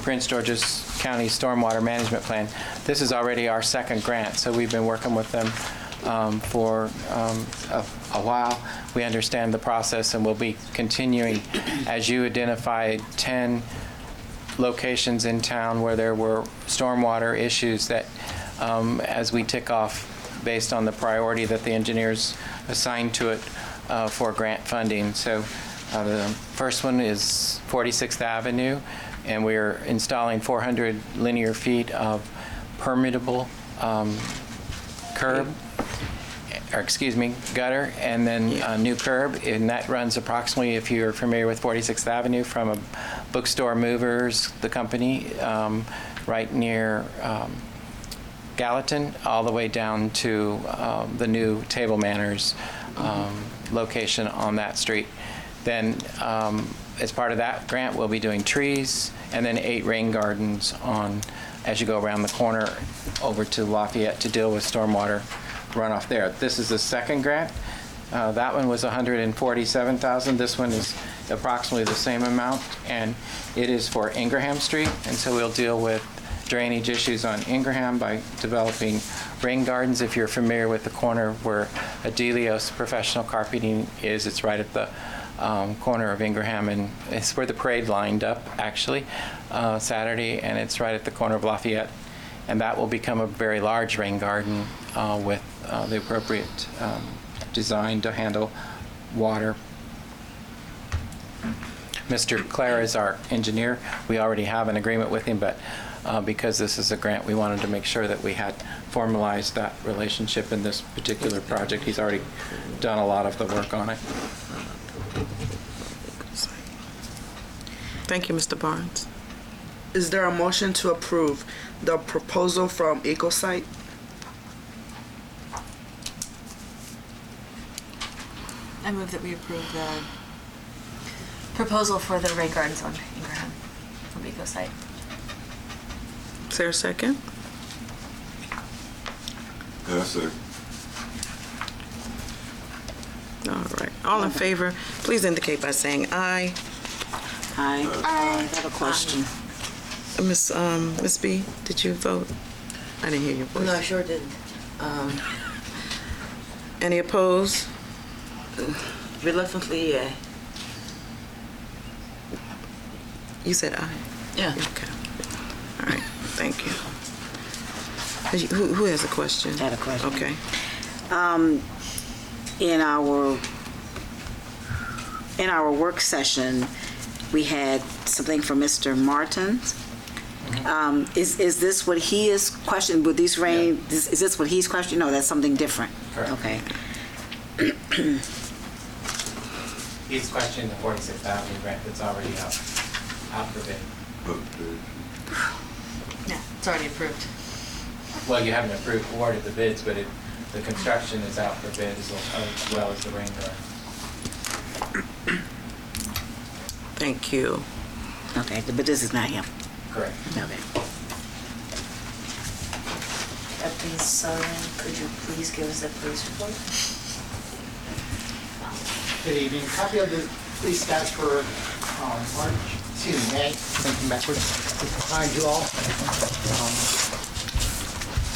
Prince George's County Stormwater Management Plan. This is already our second grant, so we've been working with them for a while. We understand the process, and we'll be continuing. As you identified, 10 locations in town where there were stormwater issues that, as we tick off based on the priority that the engineers assigned to it for grant funding. So the first one is 46th Avenue, and we're installing 400 linear feet of permeable gutter, and then a new curb, and that runs approximately, if you're familiar with 46th Avenue, from a bookstore movers, the company, right near Gallatin, all the way down to the new Table Manners location on that street. Then, as part of that grant, we'll be doing trees, and then 8 rain gardens as you go around the corner over to Lafayette to deal with stormwater runoff there. This is the second grant. That one was $147,000. This one is approximately the same amount, and it is for Ingraham Street. And so we'll deal with drainage issues on Ingraham by developing rain gardens. If you're familiar with the corner where Adelios Professional Carpeting is, it's right at the corner of Ingraham, and it's where the parade lined up, actually, Saturday, and it's right at the corner of Lafayette. And that will become a very large rain garden with the appropriate design to handle water. Mr. Clare is our engineer. We already have an agreement with him, but because this is a grant, we wanted to make sure that we had formalized that relationship in this particular project. He's already done a lot of the work on it. Thank you, Mr. Barnes. Is there a motion to approve the proposal from EcoSite? I move that we approve the proposal for the rain gardens on Ingraham from EcoSite. Is there a second? That's it. All right. All in favor, please indicate by saying aye. I have a question. Miss B, did you vote? I didn't hear your voice. No, I sure didn't. Any opposed? Reluctantly, yeah. You said aye. Yeah. Okay. All right. Thank you. Who has a question? I had a question. Okay. In our work session, we had something from Mr. Martin. Is this what he is questioning with these rain? Yeah. Is this what he's questioning? No, that's something different. Correct. Okay. He's questioning the 46,000 grant that's already out for bid. Yeah, it's already approved. Well, you haven't awarded the bids, but the construction is out for bid as well as the rain garden. Thank you. Okay, but this is not him. Correct. Okay. Captain Sullivan, could you please give us a police report? Good evening. Copy of the police stats for May. Thinking backwards. It's behind you all.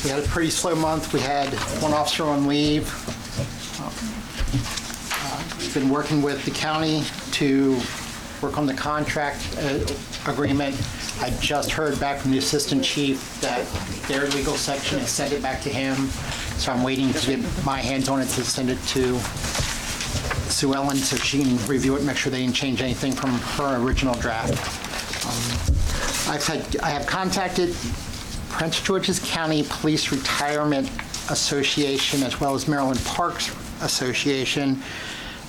We had a pretty slow month. We had one officer on leave. We've been working with the county to work on the contract agreement. I just heard back from the assistant chief that their legal section has sent it back to him. So I'm waiting to get my hands on it to send it to Sue Ellen so she can review it and make sure they didn't change anything from her original draft. I have contacted Prince George's County Police Retirement Association as well as Maryland Parks Association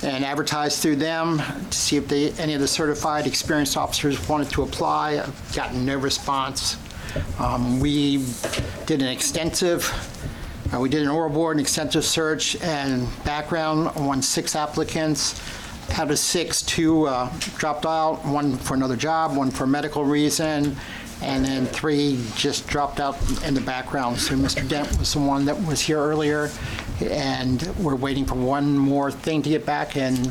and advertised through them to see if any of the certified experienced officers wanted to apply. I've gotten no response. We did an oral board, an extensive search and background on 6 applicants. Out of 6, 2 dropped out, 1 for another job, 1 for a medical reason, and then 3 just dropped out in the background. So Mr. Dent was the one that was here earlier, and we're waiting for one more thing to get back, and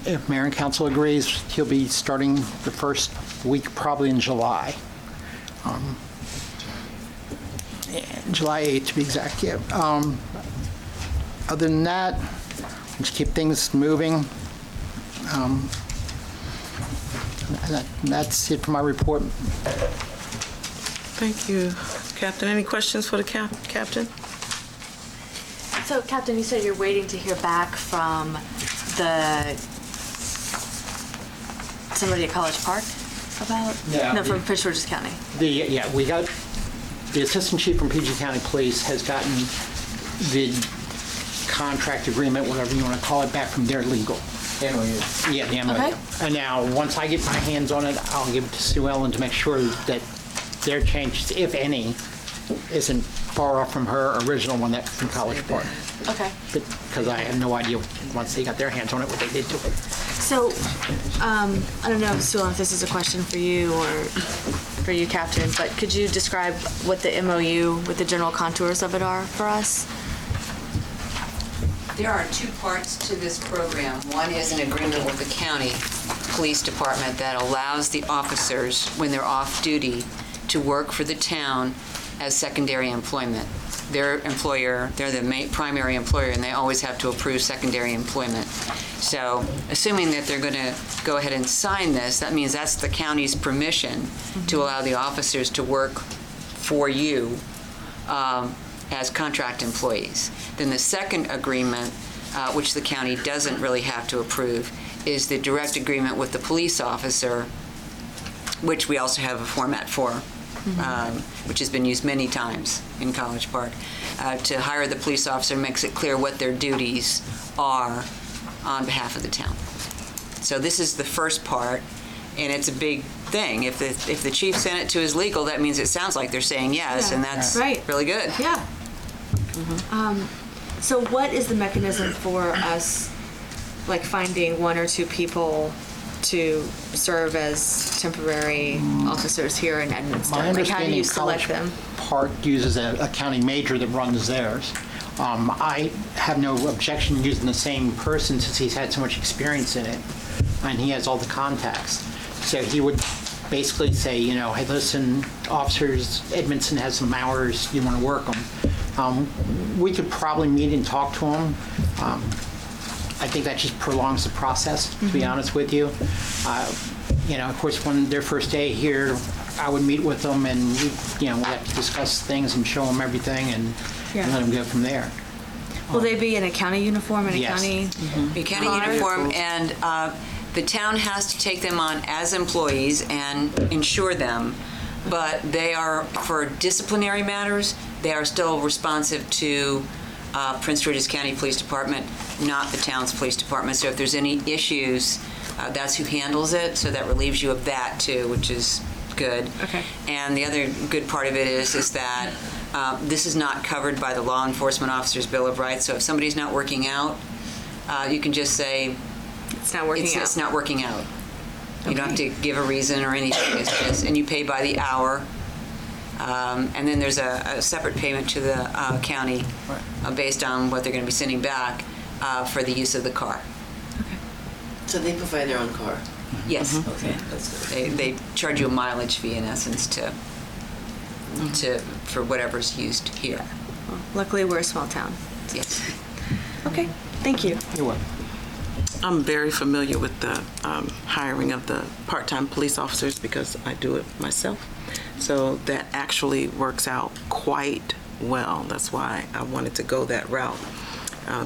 if Mayor and Council agrees, he'll be starting the first week probably in July. July 8th to be exact, yeah. Other than that, just keep things moving. That's it for my report. Thank you, Captain. Any questions for the captain? So, Captain, you said you're waiting to hear back from somebody at College Park about? Yeah. No, from Prince George's County. We got, the assistant chief from PG County Police has gotten the contract agreement, whatever you want to call it, back from their legal. MOU. Yeah, the MOU. Okay. And now, once I get my hands on it, I'll give it to Sue Ellen to make sure that their changes, if any, isn't far off from her original one that from College Park. Okay. Because I have no idea, once they got their hands on it, what they did to it. So, I don't know, Sue, if this is a question for you or for you, Captain, but could you describe what the MOU, what the general contours of it are for us? There are 2 parts to this program. One is an agreement with the county police department that allows the officers, when they're off duty, to work for the town as secondary employment. Their employer, they're the primary employer, and they always have to approve secondary employment. So, assuming that they're going to go ahead and sign this, that means that's the county's permission to allow the officers to work for you as contract employees. Then the second agreement, which the county doesn't really have to approve, is the direct agreement with the police officer, which we also have a format for which has been used many times in College Park, to hire the police officer makes it clear what their duties are on behalf of the town. So this is the first part, and it's a big thing. If the chief sent it to his legal, that means it sounds like they're saying yes, and that's really good. Yeah. So what is the mechanism for us, like finding one or two people to serve as temporary officers here in Edmonston? My Like, how do you understanding, select College them? Park uses a county major that runs theirs. I have no objection to using the same person since he's had so much experience in it, and he has all the contacts. So he would basically say, you know, hey, listen, officers, Edmonston has some hours, you want to work them. We could probably meet and talk to them. I think that just prolongs the process, to be honest with you. You know, of course, when their first day here, I would meet with them and, we have to discuss things and show them everything and let them go from there. Will they be in a county uniform and a Yes. county? Be county uniform, and the town has to take them on as employees and insure them, but they are, for disciplinary matters, they are still responsive to Prince George's County Police Department, not the town's police department. So if there's any issues, that's who handles it, so that relieves you of that too, which is good. Okay. And the other good part of it is that this is not covered by the Law Enforcement Officers Bill of Rights. So if somebody's not working out, you can just say, It's not working out. It's not working out. You don't have to give a reason or anything. It's just, and you pay by the hour. And then there's a separate payment to the county based on what they're going to be sending back for the use of the car. So they provide their own car? Yes. Okay, that's good. They charge you a mileage fee in essence for whatever's used here. Well, luckily, we're a small town. Yes. Okay, thank you. You're welcome. I'm very familiar with the hiring of the part-time police officers because I do it myself. So that actually works out quite well. That's why I wanted to go that route,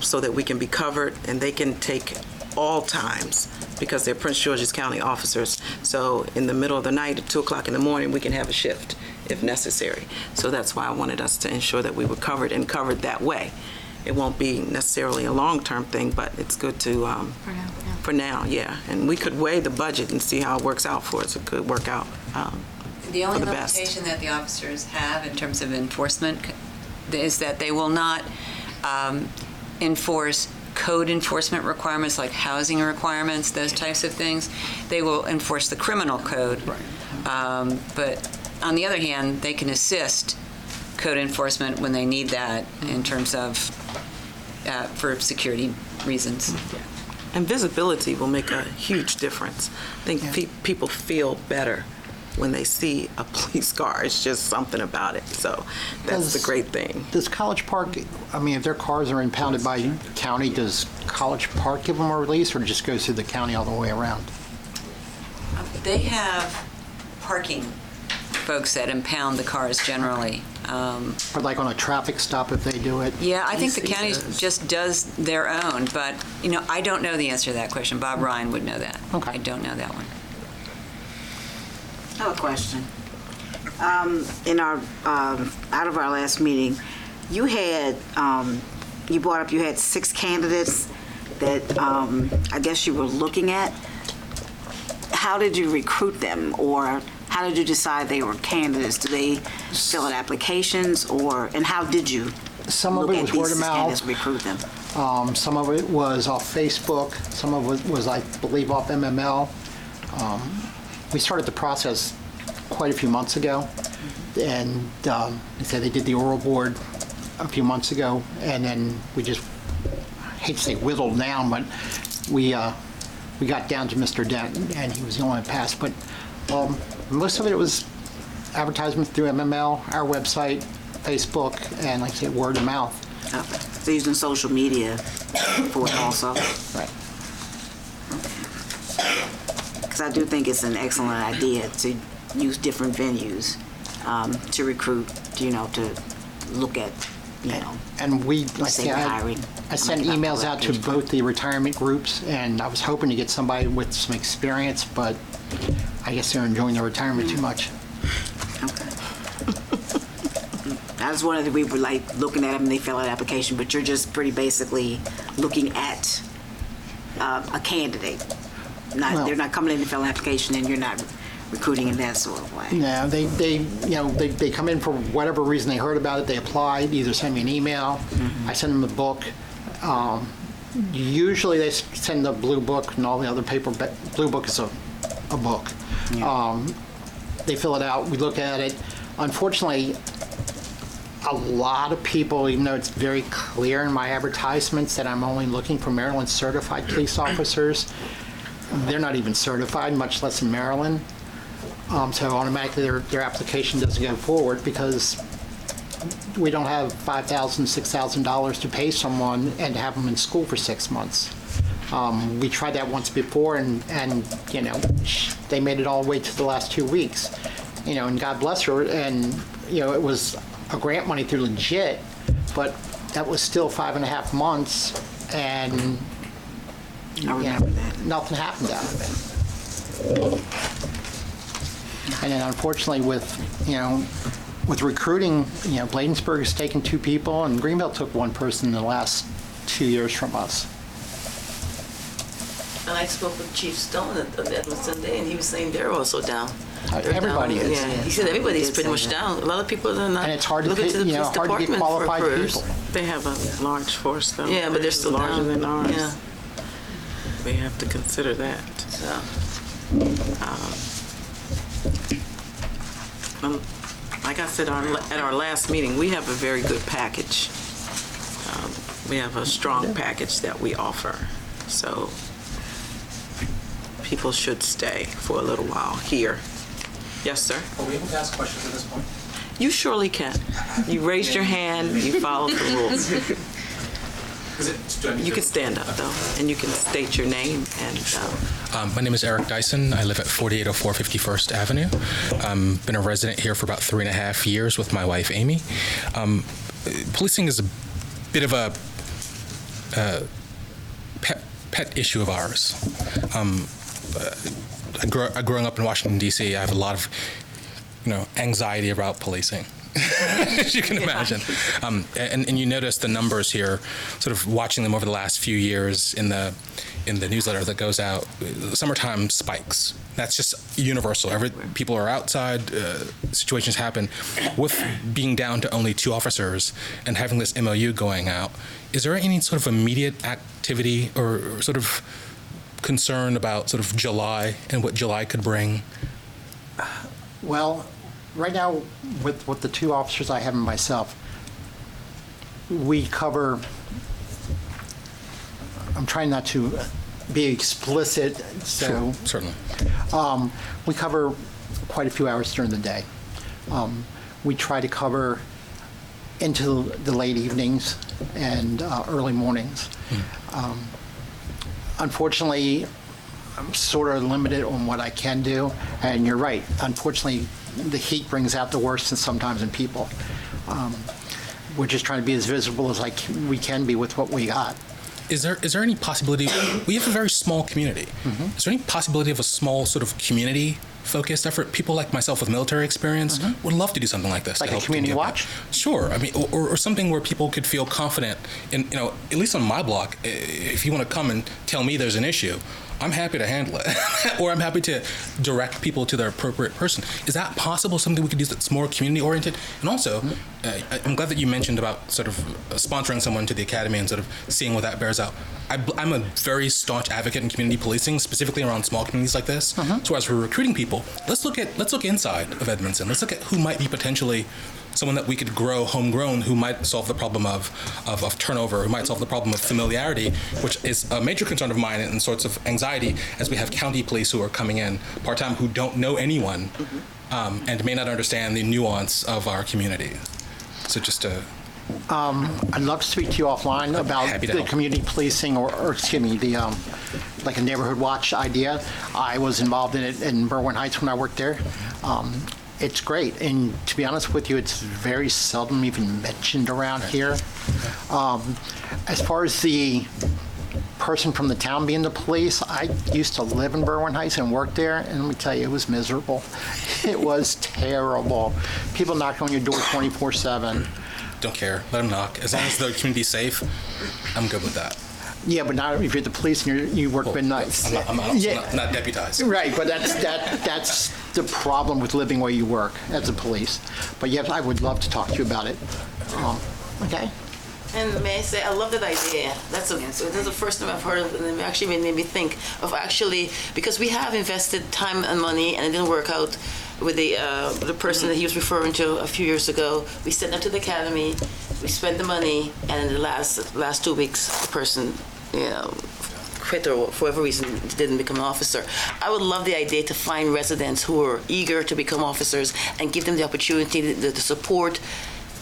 so that we can be covered and they can take all times because they're Prince George's County officers. So in the middle of the night at 2 o'clock in the morning, we can have a shift if necessary. So that's why I wanted us to ensure that we were covered and covered that way. It won't be necessarily a long-term thing, but it's good to, for now, yeah. And we could weigh the budget and see how it works out for us. It could work out The only for the best. limitation that the officers have in terms of enforcement is that they will not enforce code enforcement requirements like housing requirements, those types of things. They will enforce the criminal code. But on the other hand, they can assist code enforcement when they need that in terms of for security reasons. And visibility will make a huge difference. I think people feel better when they see a police car. It's just something about it. So that's the great thing. Does College Park, I mean, if their cars are impounded by county, does College Park give them a release or it just goes through the county all the way around? They have parking folks that impound the cars generally. Or like on a traffic stop if they do it? Yeah, I think the county just does their own, but, I don't know the answer to that question. Bob Ryan would know that. Okay. I don't know that one. I have a question. In our out of our last meeting, you had you brought up you had 6 candidates that I guess you were looking at. How did you recruit them, or how did you decide they were candidates? Do they fill out applications, and how did you Some of look it at was these word of candidates, mouth. recruit them? Some of it was off Facebook. Some of it was, I believe, off MML. We started the process quite a few months ago, and they said they did the oral board a few months ago, and then we just, I hate to say whittled down, but we got down to Mr. Dent, and he was the only one that passed. But most of it was advertisement through MML, our website, Facebook, and like I said, word of mouth. So using social media for it also. Right. Because I do think it's an excellent idea to use different venues to recruit, to look at, And we, like I say, said, hiring. I sent emails out to both the retirement groups, and I was hoping to get somebody with some experience, but I guess they're enjoying their retirement too much. Okay. I was wondering if we were like looking at them and they fill out an application, but you're just pretty basically looking at a candidate. They're not coming in to fill an application, and you're not recruiting in that sort of way. No, they come in for whatever reason they heard about it. They applied, either send me an email, I send them a book. Usually they send the blue book and all the other paper. Blue book is a book. Yeah. They fill it out. We look at it. Unfortunately, a lot of people, even though it's very clear in my advertisements that I'm only looking for Maryland certified police officers, they're not even certified, much less in Maryland. So automatically their application doesn't go forward because we don't have $5,000, $6,000 to pay someone and have them in school for 6 months. We tried that once before, and they made it all the way to the last 2 weeks. And God bless her, and it was a grant money through Legit, but that was still 5.5 months, and nothing happened out of it. And then unfortunately with recruiting, Bladensburg has taken 2 people, and Greenville took 1 person in the last 2 years from us. And I spoke with Chief Stone of Edmonton today, and he was saying they're also down. Everybody is. Yeah, he said everybody's pretty much down. A lot of people are not. And it's hard to looking get, to the police hard to get department qualified for people. They have a large force, though. Yeah, but they're still larger down. than ours. Yeah. We have to consider that. So. Like I said at our last meeting, we have a very good package. We have a strong package that we offer. So people should stay for a little while here. Yes, sir? Are we able to ask questions at this point? You surely can. You raised your hand, you followed the rules. You can stand up, though, and you can state your name. And my name is Eric Dyson. I live at 4804 51st Avenue. Been a resident here for about 3.5 years with my wife, Amy. Policing is a bit of a pet issue of ours. Growing up in Washington, D.C., I have a lot of, anxiety about policing. As you can imagine. And you notice the numbers here, sort of watching them over the last few years in the newsletter that goes out. Summertime spikes. That's just universal. People are outside, situations happen. With being down to only 2 officers and having this MOU going out, is there any sort of immediate activity or sort of concern about sort of July and what July could bring? Well, right now, with the 2 officers I have and myself, we cover, I'm trying not to be explicit, so. Sure, certainly. We cover quite a few hours during the day. We try to cover into the late evenings and early mornings. Unfortunately, I'm sort of limited on what I can do, and you're right. Unfortunately, the heat brings out the worst sometimes in people. We're just trying to be as visible as we can be with what we got. Is there any possibility? We have a very small community. Mm-hmm. Is there any possibility of a small sort of community-focused effort? People like myself with military experience would love to do something like this. Like a community watch? Sure. I mean, or something where people could feel confident in, at least on my block, if you want to come and tell me there's an issue, I'm happy to handle it, or I'm happy to direct people to their appropriate person. Is that possible? Something we could use that's more community-oriented? And also, I'm glad that you mentioned about sort of sponsoring someone to the academy and sort of seeing what that bears out. I'm a very staunch advocate in community policing, specifically around small communities like this. So as we're recruiting people, let's look inside of Edmondson. Let's look at who might be potentially someone that we could grow homegrown, who might solve the problem of turnover, who might solve the problem of familiarity, which is a major concern of mine and sorts of anxiety as we have county police who are coming in part-time who don't know anyone and may not understand the nuance of our community. So just to... I'd love to speak to you offline about the community policing or excuse me, the like a neighborhood watch idea. I was involved in it in Berwyn Heights when I worked there. It's great, and to be honest with you, it's very seldom even mentioned around here. As far as the person from the town being the police. I used to live in Berwyn Heights and work there, and let me tell you, it was miserable. It was terrible. People knocking on your door 24/7. Don't care. Let them knock. As long as the community's safe, I'm good with that. Yeah, but not if you're the police and you work midnights. I'm not deputized. Right, but that's the problem with living where you work as a police. But yes, I would love to talk to you about it. Okay. And may I say, I love that idea. That's the first time I've heard of it, and it actually made me think of because we have invested time and money, and it didn't work out with the person that he was referring to a few years ago. We sent them to the academy, we spent the money, and in the last 2 weeks, the person, quit or for whatever reason didn't become an officer. I would love the idea to find residents who are eager to become officers and give them the opportunity, the support,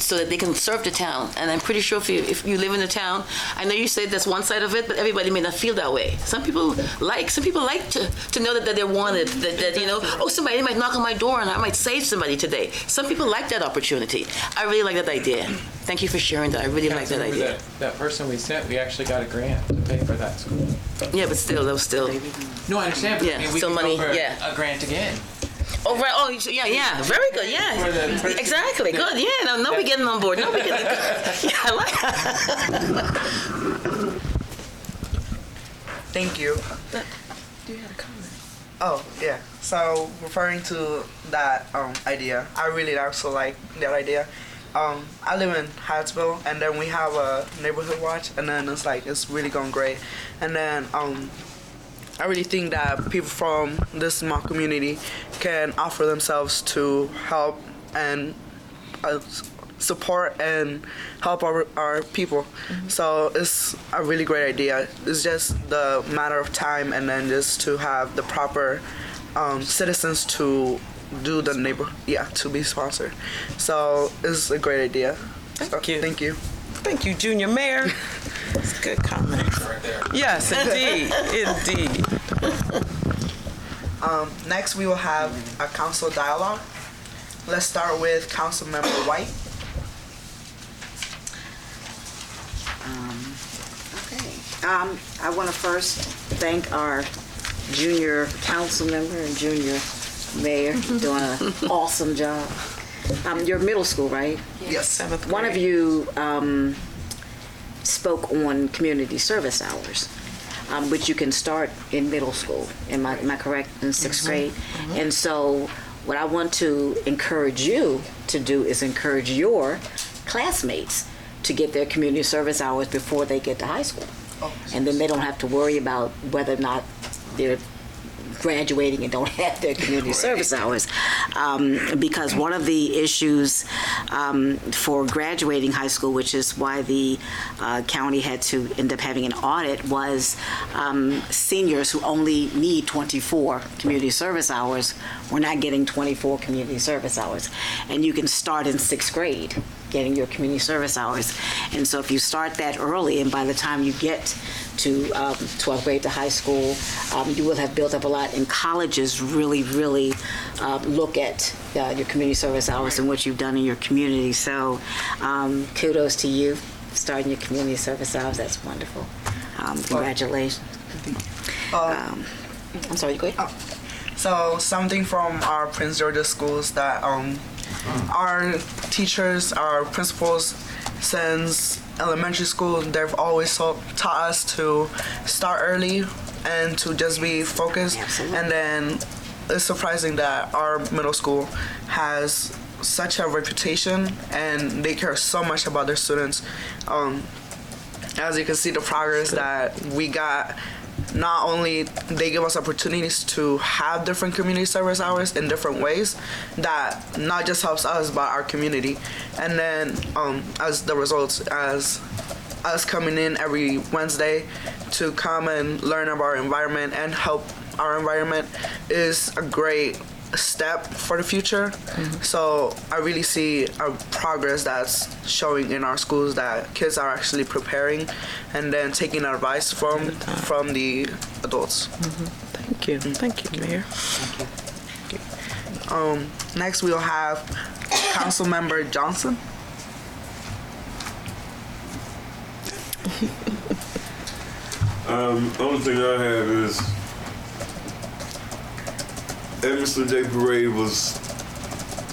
so that they can serve the town. And I'm pretty sure if you live in the town, I know you said that's one side of it, but everybody may not feel that way. Some people like to know that they're wanted, that somebody might knock on my door and I might save somebody today. Some people like that opportunity. I really like that idea. Thank you for sharing that. I really like that idea. That person we sent, we actually got a grant to pay for that school. Yeah, but still, that was still. No, I understand, but Yeah, we still can money, go for yeah. a grant again. Oh, right. Oh, yeah. Very good. Yeah. Exactly. Good. Yeah. Now we getting on board. Now we getting. Yeah, I like that. Thank you. You had a comment. Oh, yeah. So referring to that idea, I really also like that idea. I live in Hattsville, and then we have a neighborhood watch, and then it's really going great. And then I really think that people from this small community can offer themselves to help and support and help our people. Mm-hmm. So it's a really great idea. It's just the matter of time, and then just to have the proper citizens to do the to be sponsored. So it's a great idea. Thank you. Thank you. Thank you, Junior Mayor. That's a good comment. Right there. Yes, indeed. Indeed. Next, we will have a council dialogue. Let's start with Councilmember White. I want to first thank our junior council member and junior mayor doing an awesome job. You're middle school, right? Yes. 7th grade. One of you spoke on community service hours, which you can start in middle school. Am I correct? In 6th grade? Mm-hmm. And so what I want to encourage you to do is encourage your classmates to get their community service hours before they get to high school. Oh, and then they don't have to worry about whether or not they're graduating and don't have their community service hours, because one of the issues for graduating high school, which is why the county had to end up having an audit, was seniors who only need 24 community service hours were not getting 24 community service hours. And you can start in 6th grade getting your community service hours. And so if you start that early, and by the time you get to 12th grade to high school, you will have built up a lot. And colleges really, really look at your community service hours and what you've done in your community. So kudos to you starting your community service hours. That's wonderful. Congratulations. I'm sorry, go ahead. So something from our Prince George's schools that our teachers, our principals, since elementary school, they've always taught us to start early and to just be focused. Absolutely. And then it's surprising that our middle school has such a reputation and they care so much about their students. As you can see, the progress that we got. Not only they give us opportunities to have different community service hours in different ways that not just helps us but our community, and then as the results, as us coming in every Wednesday to come and learn about our environment and help our environment is a great step for the future. Mm-hmm. So I really see a progress that's showing in our schools that kids are actually preparing and then taking advice from the adults. Mm-hmm. Thank you. Mm-hmm. Thank you, Mayor. Thank you. Next we'll have Councilmember Johnson. Only thing I have is Evanston Day Parade was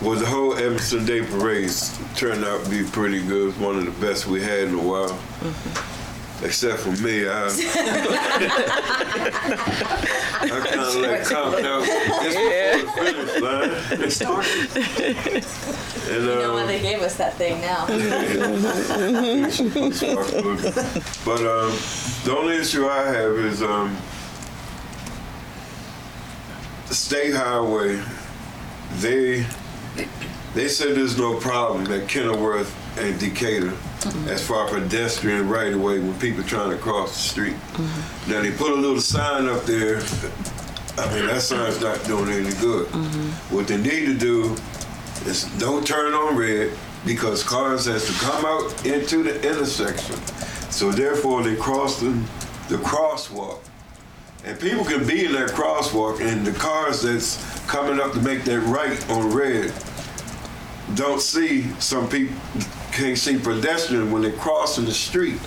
the whole Evanston Day Parade turned out to be pretty good. It was one of the best we had in a while. Except for me, I kind of like conked out just before the finish line. And, You know why they gave us that thing now. But the only issue I have is the State Highway. They said there's no problem at Kenilworth and Decatur as far as pedestrian right of way when people trying to cross the street. Now they put a little sign up there. I mean, that sign's not doing any good. What they need to do is don't turn on red because cars has to come out into the intersection. So therefore they crossing the crosswalk. And people can be in that crosswalk and the cars that's coming up to make that right on red don't see, some people can't see pedestrian when they're crossing the street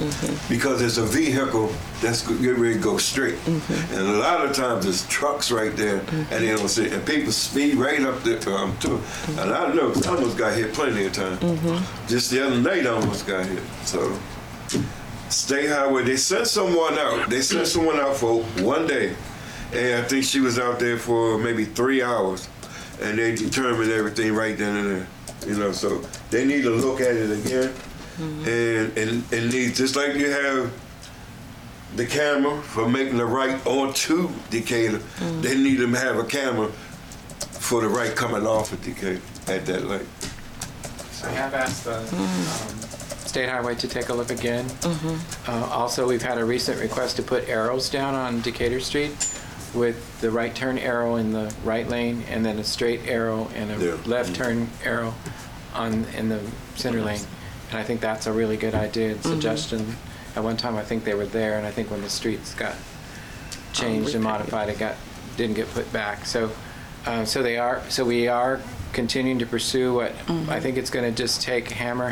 because it's a vehicle that's getting ready to go straight. And a lot of times there's trucks right there and they don't see it. And people speed right up there too. And I know, I almost got hit plenty of times. Just the other night I almost got hit. So State Highway, they sent someone out. They sent someone out for one day. And I think she was out there for maybe 3 hours. And they determined everything right then and there. You know, so they need to look at it again. And need, just like you have the camera for making the right onto Decatur, they need to have a camera for the right coming off of Decatur at that light. I have asked the State Highway to take a look again. Also, we've had a recent request to put arrows down on Decatur Street with the right turn arrow in the right lane and then a straight arrow and a left turn arrow in the center lane. And I think that's a really good idea and suggestion. At one time I think they were there, and I think when the streets got changed and modified, it didn't get put back. So we are continuing to pursue what I think it's going to just take hammer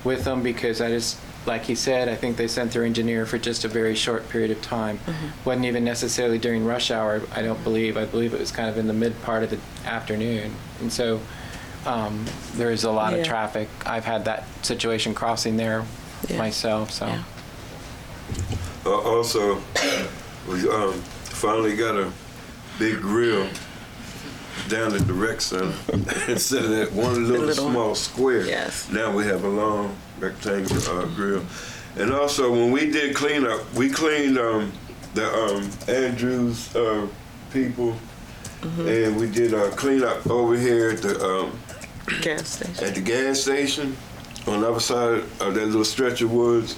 with them, because like he said, I think they sent their engineer for just a very short period of time. Wasn't even necessarily during rush hour, I don't believe. I believe it was kind of in the mid part of the afternoon. And so there is a lot of traffic. I've had that situation crossing there myself. So also, we finally got a big grill down at the rec center instead of that one little small square. Now we have a long rectangular grill. And also, when we did cleanup, we cleaned the Andrews people, and we did cleanup over here at the gas station on the other side of that little stretch of woods,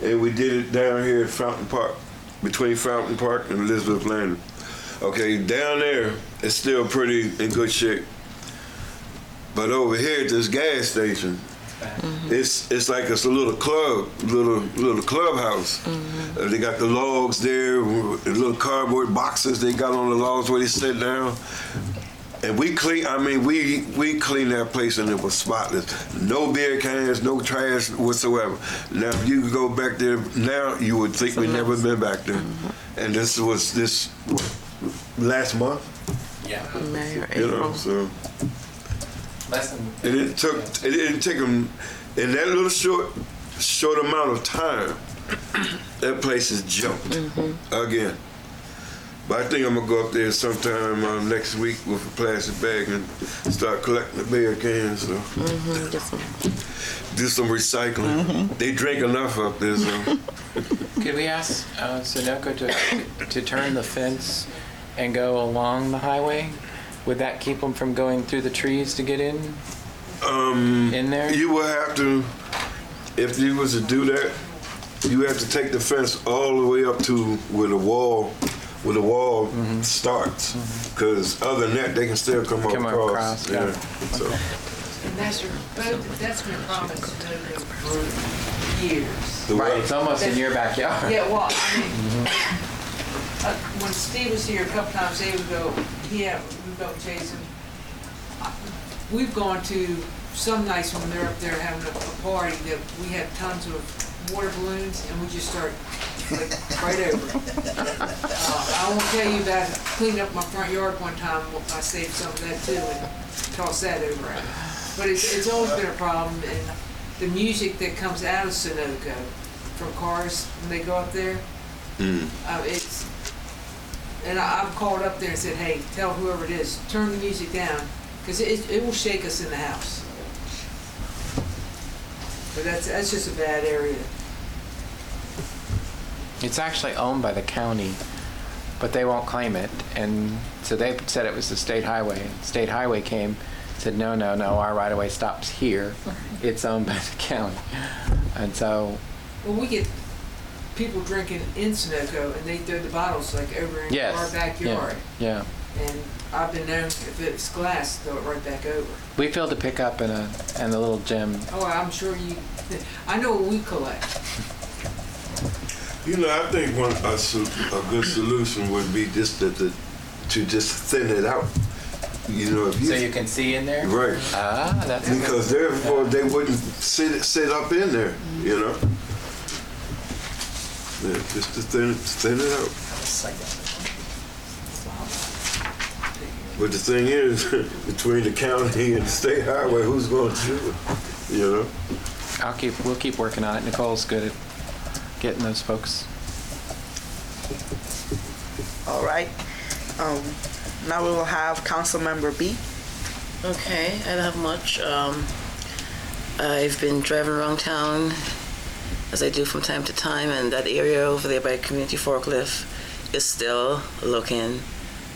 and we did it down here at Fountain Park, between Fountain Park and Elizabeth Landing. Okay, down there it's still pretty in good shape, but over here at this gas station, it's like it's a little clubhouse. They got the logs there, the little cardboard boxes they got on the logs where they sit down. And we clean that place and it was spotless. No beer cans, no trash whatsoever. Now if you could go back there now, you would think we'd never been back there. And this was last month. May or April. You know, so it didn't take them in that little short amount of time. That place is jumped again. But I think I'm gonna go up there sometime next week with a plastic bag and start collecting the beer cans. So do some recycling. They drink enough up there. So. could we ask Sunoco to turn the fence and go along the highway? Would that keep them from going through the trees to get in there? You will have to, if you was to do that, you have to take the fence all the way up to where the wall starts. Because other than that, they can still come across. So. And that's been a promise for years. Right, it's almost in your backyard. Yeah, well, I mean, when Steve was here a couple times, they would go, we'd go chase him. We've gone to some nights when they're up there having a party that we had tons of water balloons, and we just start like right over it. I won't tell you about cleaning up my front yard one time. I saved some of that too and tossed that over at it. But it's always been a problem, and the music that comes out of Sunoco from cars when they go up there, it's. And I've called up there and said, hey, tell whoever it is, turn the music down, because it will shake us in the house. But that's just a bad area. It's actually owned by the county, but they won't claim it. And so they said it was the state highway. State highway came, said, no, our right-of-way stops here. It's owned by the county. And so... Well, we get people drinking in Sunoco, and they throw the bottles like over in our backyard. Yeah. And I've been known, if it's glass, throw it right back over. We filled a pickup in the little gym. Oh, I'm sure you... I know what we collect. You know, I think a good solution would be just to just thin it out. You know, if you, so you can see in there? Right. Ah, that's because therefore they wouldn't sit up in there, you know. Yeah, just to thin it out. But the thing is, between the county and the state highway, who's going to do it? You know. We'll keep working on it. Nicole's good at getting those folks. All right. Now we will have Council Member B. Okay, I don't have much. I've been driving around town, as I do from time to time, and that area over there by Community Forklift is still looking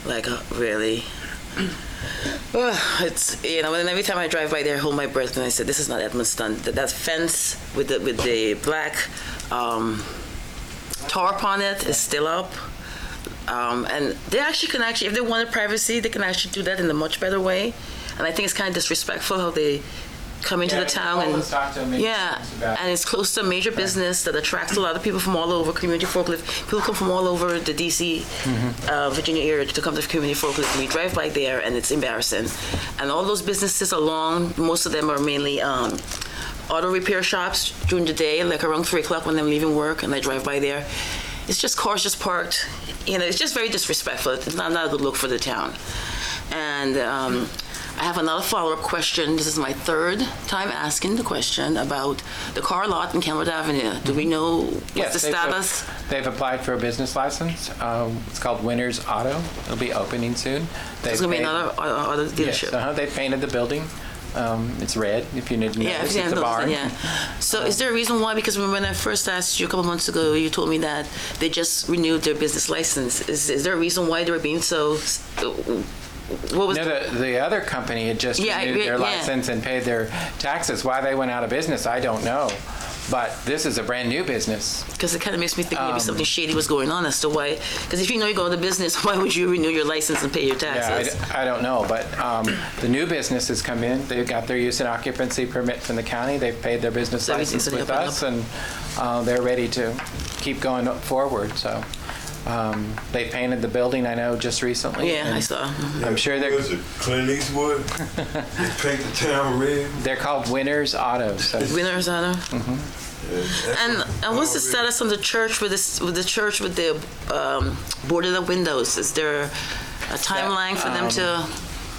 like a really... it's, you know, and every time I drive by there, I hold my breath, and I said, this is not Edmundston. That fence with the black tarp on it is still up. And they can if they wanted privacy, they can actually do that in a much better way. And I think it's kind of disrespectful how they come into the town and and it's close to a major business that attracts a lot of people from all over. Community Forklift, people come from all over the DC, Virginia area to come to Community Forklift. We drive by there and it's embarrassing. And all those businesses along, most of them are mainly auto repair shops during the day, like around 3 o'clock when I'm leaving work, and I drive by there. It's just cars just parked. You know, it's just very disrespectful. It's not a good look for the town. And I have another follow-up question. This is my third time asking the question about the car lot in Kenwood Avenue. Do we know what's the status? They've applied for a business license. It's called Winners Auto. It'll be opening soon. There's going to be another auto dealership. Yes, they painted the building. It's red, if you need to know. Yeah, it's a barn. Yeah. So is there a reason why? Because when I first asked you a couple months ago, you told me that they just renewed their business license. Is there a reason why they were being so... What was the other company had just renewed their license and paid their taxes. Why they went out of business, I don't know. But this is a brand new business. Because it kind of makes me think maybe something shady was going on as to why. Because if you know you go into business, why would you renew your license and pay your taxes? Yeah, I don't know. But the new businesses come in. They've got their use and occupancy permit from the county. They've paid their business license with us, and they're ready to keep going forward. So. They painted the building, I know, just recently. Yeah, I saw. I'm sure they're... Was it Clint Eastwood? They paint the town red? They're called Winners Auto. So. Winners Auto? Mm-hmm. And what's the status on the church with the boarded up windows? Is there a timeline for them to...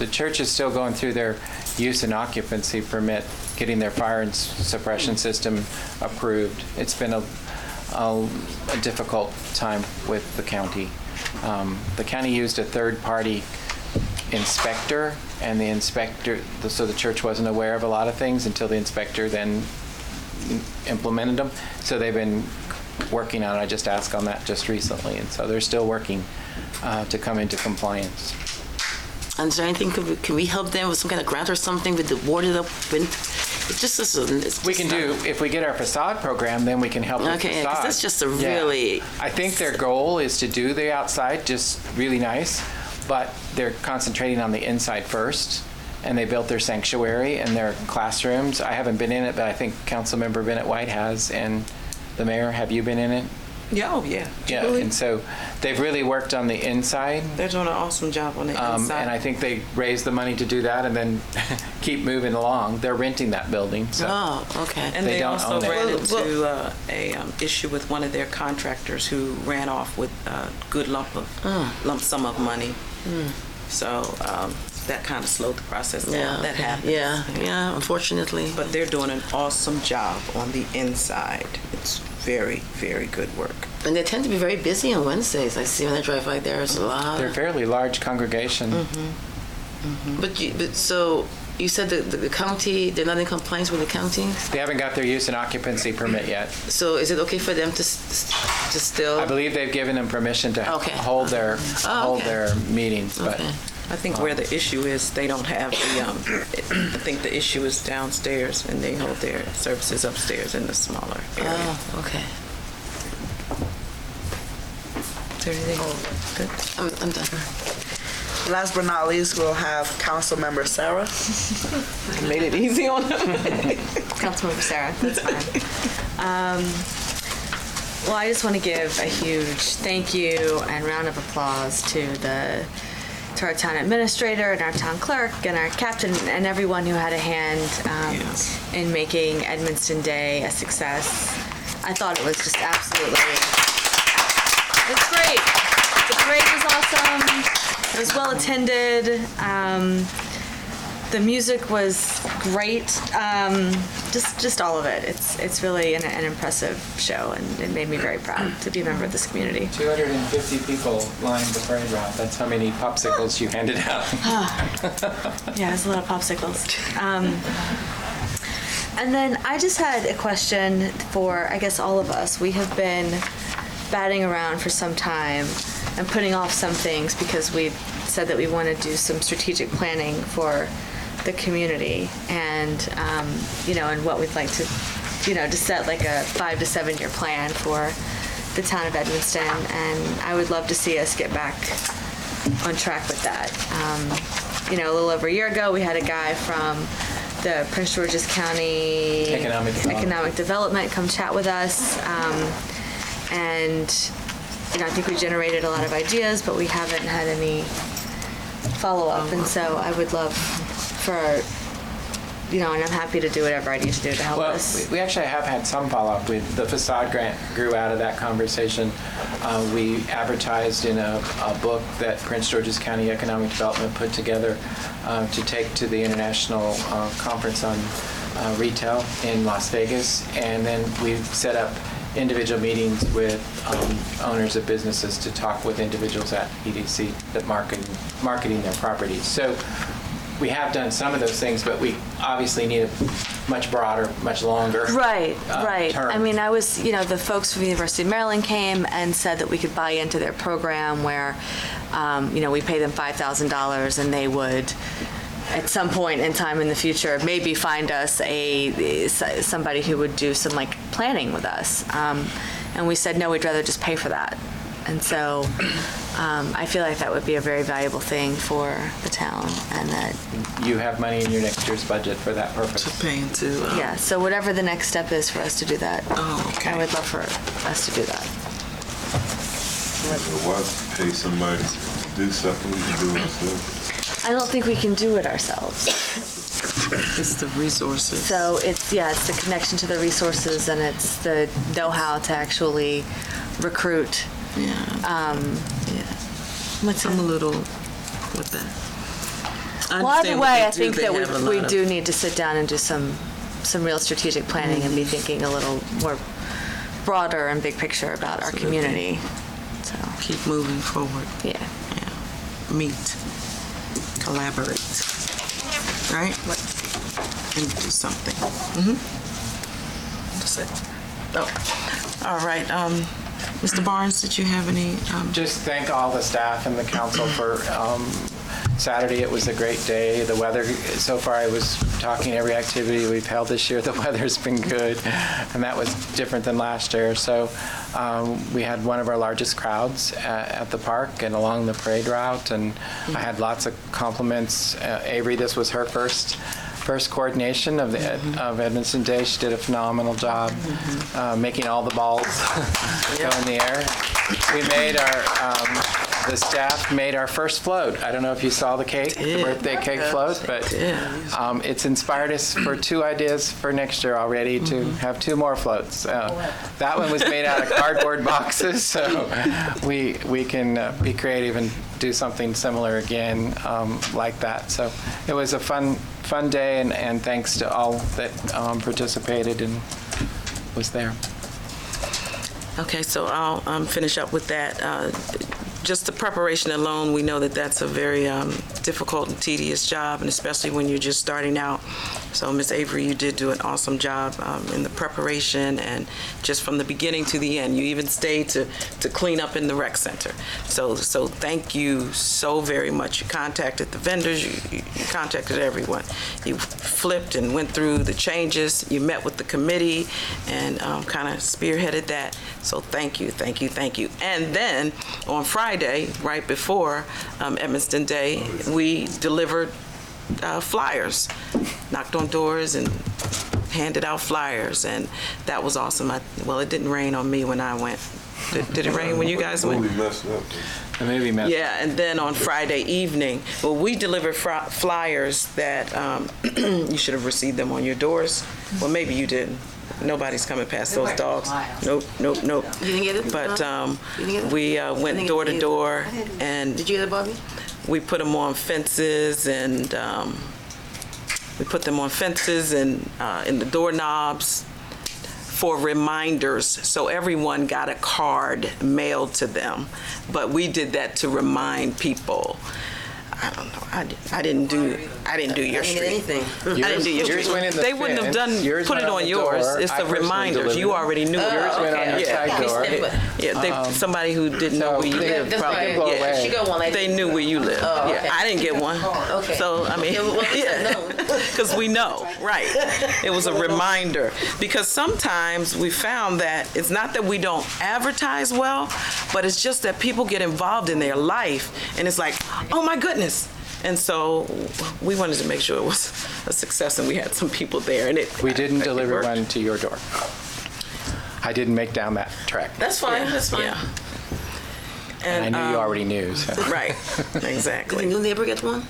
The church is still going through their use and occupancy permit, getting their fire and suppression system approved. It's been a difficult time with the county. The county used a third-party inspector, and so the church wasn't aware of a lot of things until the inspector then implemented them. So they've been working on it. I just asked on that just recently, and so they're still working to come into compliance. And is there anything, can we help them with some kind of grant or something with the boarded up? We can do, if we get our facade program, then we can help with facade. Okay, because that's just a really... I think their goal is to do the outside just really nice, but they're concentrating on the inside first, and they built their sanctuary and their classrooms. I haven't been in it, but I think Councilmember Bennett White has, and the mayor, have you been in it? Yeah, oh yeah. Yeah, and so they've really worked on the inside. They're doing an awesome job on the inside. And I think they raised the money to do that and then keep moving along. They're renting that building, so. Oh, okay. And They they don't also own it. ran Well, into a issue with one of their contractors who ran off with a good lump sum of money. So that kind of slowed the process down. That happened. Yeah, unfortunately. But they're doing an awesome job on the inside. It's very, very good work. And they tend to be very busy on Wednesdays. I see when I drive by there, it's a lot. They're a fairly large congregation. But so you said the county, they're not in compliance with the county? They haven't got their use and occupancy permit yet. So is it okay for them to still? I believe they've given them permission to hold their meetings, but I think where the issue is, they don't have the, I think the issue is downstairs and they hold their services upstairs in the smaller area. Oh, okay. Is there anything? Good? I'm done. Last but not least, we'll have Council Member Sarah. I made it easy on them. Councilmember Sarah, that's fine. Well, I just want to give a huge thank you and round of applause to our town administrator and our town clerk and our captain and everyone who had a hand in making Edmiston Day a success. I thought it was just absolutely, it was great. The parade was awesome. It was well attended. The music was great. Just all of it. It's really an impressive show, and it made me very proud to be a member of this community. 250 people lined the parade route. That's how many popsicles you handed out. Yeah, there's a lot of popsicles. And then I just had a question for, I guess, all of us. We have been batting around for some time and putting off some things because we said that we want to do some strategic planning for the community and, and what we'd like to, to set like a 5 to 7 year plan for the town of Edmiston. And I would love to see us get back on track with that. A little over a year ago, we had a guy from the Prince George's County Economic Development come chat with us. And I think we generated a lot of ideas, but we haven't had any follow-up. And so I would love for, and I'm happy to do whatever I need to do to help us. We actually have had some follow-up. The facade grant grew out of that conversation. We advertised in a book that Prince George's County Economic Development put together to take to the International Conference on Retail in Las Vegas. And then we've set up individual meetings with owners of businesses to talk with individuals at EDC that marketing their properties. So we have done some of those things, but we obviously need a much broader, much longer Right. term. I mean, I was, the folks from the University of Maryland came and said that we could buy into their program where, we pay them $5,000 and they would, at some point in time in the future, maybe find us somebody who would do some like planning with us. And we said, no, we'd rather just pay for that. And so I feel like that would be a very valuable thing for the town, and that you have money in your next year's budget for that purpose. To pay into. Yeah, so whatever the next step is for us to do that, I would love for us to do that. Why pay somebody to do something we can do ourselves? I don't think we can do it ourselves. It's the resources. So it's the connection to the resources, and it's the know-how to actually recruit. I'm a little with that. Well, either way, I think that we do need to sit down and do some real strategic planning and be thinking a little more broader and big picture about our community. So keep moving forward. Yeah. Meet, collaborate, right? And do something. That's it. Oh, all right. Mr. Barnes, did you have any? Just thank all the staff and the council for Saturday. It was a great day. The weather, so far I was talking every activity we've held this year, the weather's been good, and that was different than last year. So we had one of our largest crowds at the park and along the parade route, and I had lots of compliments. Avery, this was her first first coordination of Edmondson Day. She did a phenomenal job making all the balls go in the air. We made the staff made our first float. I don't know if you saw the cake, the birthday cake float, but it's inspired us for 2 ideas for next year already to have 2 more floats. That one was made out of cardboard boxes, so we can be creative and do something similar again like that. So it was a fun day, and thanks to all that participated and was there. Okay, so I'll finish up with that. Just the preparation alone, we know that that's a very difficult and tedious job, and especially when you're just starting out. So, Ms. Avery, you did do an awesome job in the preparation, and just from the beginning to the end. You even stayed to clean up in the rec center. So thank you so very much. You contacted the vendors, you contacted everyone. You flipped and went through the changes. You met with the committee and kind of spearheaded that. So thank you. And then on Friday, right before Edmondson Day, we delivered flyers, knocked on doors and handed out flyers, and that was awesome. It didn't rain on me when I went. Did it rain when you guys went? The movie messed up. The movie messed up. Yeah, and then on Friday evening, we delivered flyers that you should have received them on your doors. Well, maybe you didn't. Nobody's coming past those dogs. Nope. You didn't get it? But we went door to door, and did you get it, Bobby? We put them on fences, and in the doorknobs for reminders. So everyone got a card mailed to them, but we did that to remind people. I don't know. I didn't do your street. Anything. I didn't do your street. They wouldn't have put it on yours. It's the reminders. You already knew it. Yours went on your side door. Yeah, somebody who didn't know where you lived probably. Yeah, she got one like they knew where you lived. Yeah, I didn't get one. Okay. So I mean, because we know, right? It was a reminder, because sometimes we found that it's not that we don't advertise well, but it's just that people get involved in their life, and it's like, oh my goodness. And so we wanted to make sure it was a success, and we had some people there. And we didn't deliver one to your door. I didn't make down that trek. That's fine. That's fine. Yeah. And I knew you already knew. So. Right. Exactly. Did the new neighbor get one?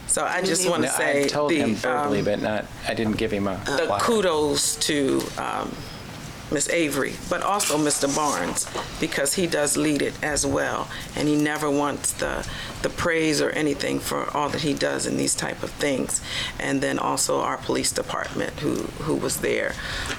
So I just want to say I told him verbally, but I didn't give him a the kudos to Ms. Avery, but also Mr. Barnes, because he does lead it as well, and he never wants the praise or anything for all that he does in these type of things. And then also our police department who was there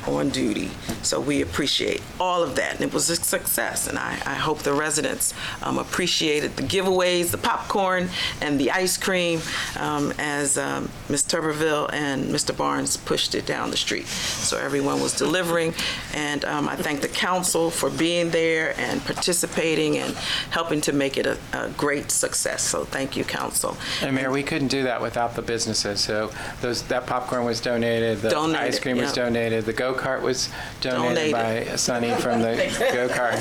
on duty. So we appreciate all of that, and it was a success, and I hope the residents appreciated the giveaways, the popcorn and the ice cream as Ms. Tuberville and Mr. Barnes pushed it down the street. So everyone was delivering, and I thank the council for being there and participating and helping to make it a great success. So thank you, council. And Mayor, we couldn't do that without the businesses. So that popcorn was donated, the ice cream was donated, the go-kart was donated by Sonny from the go-kart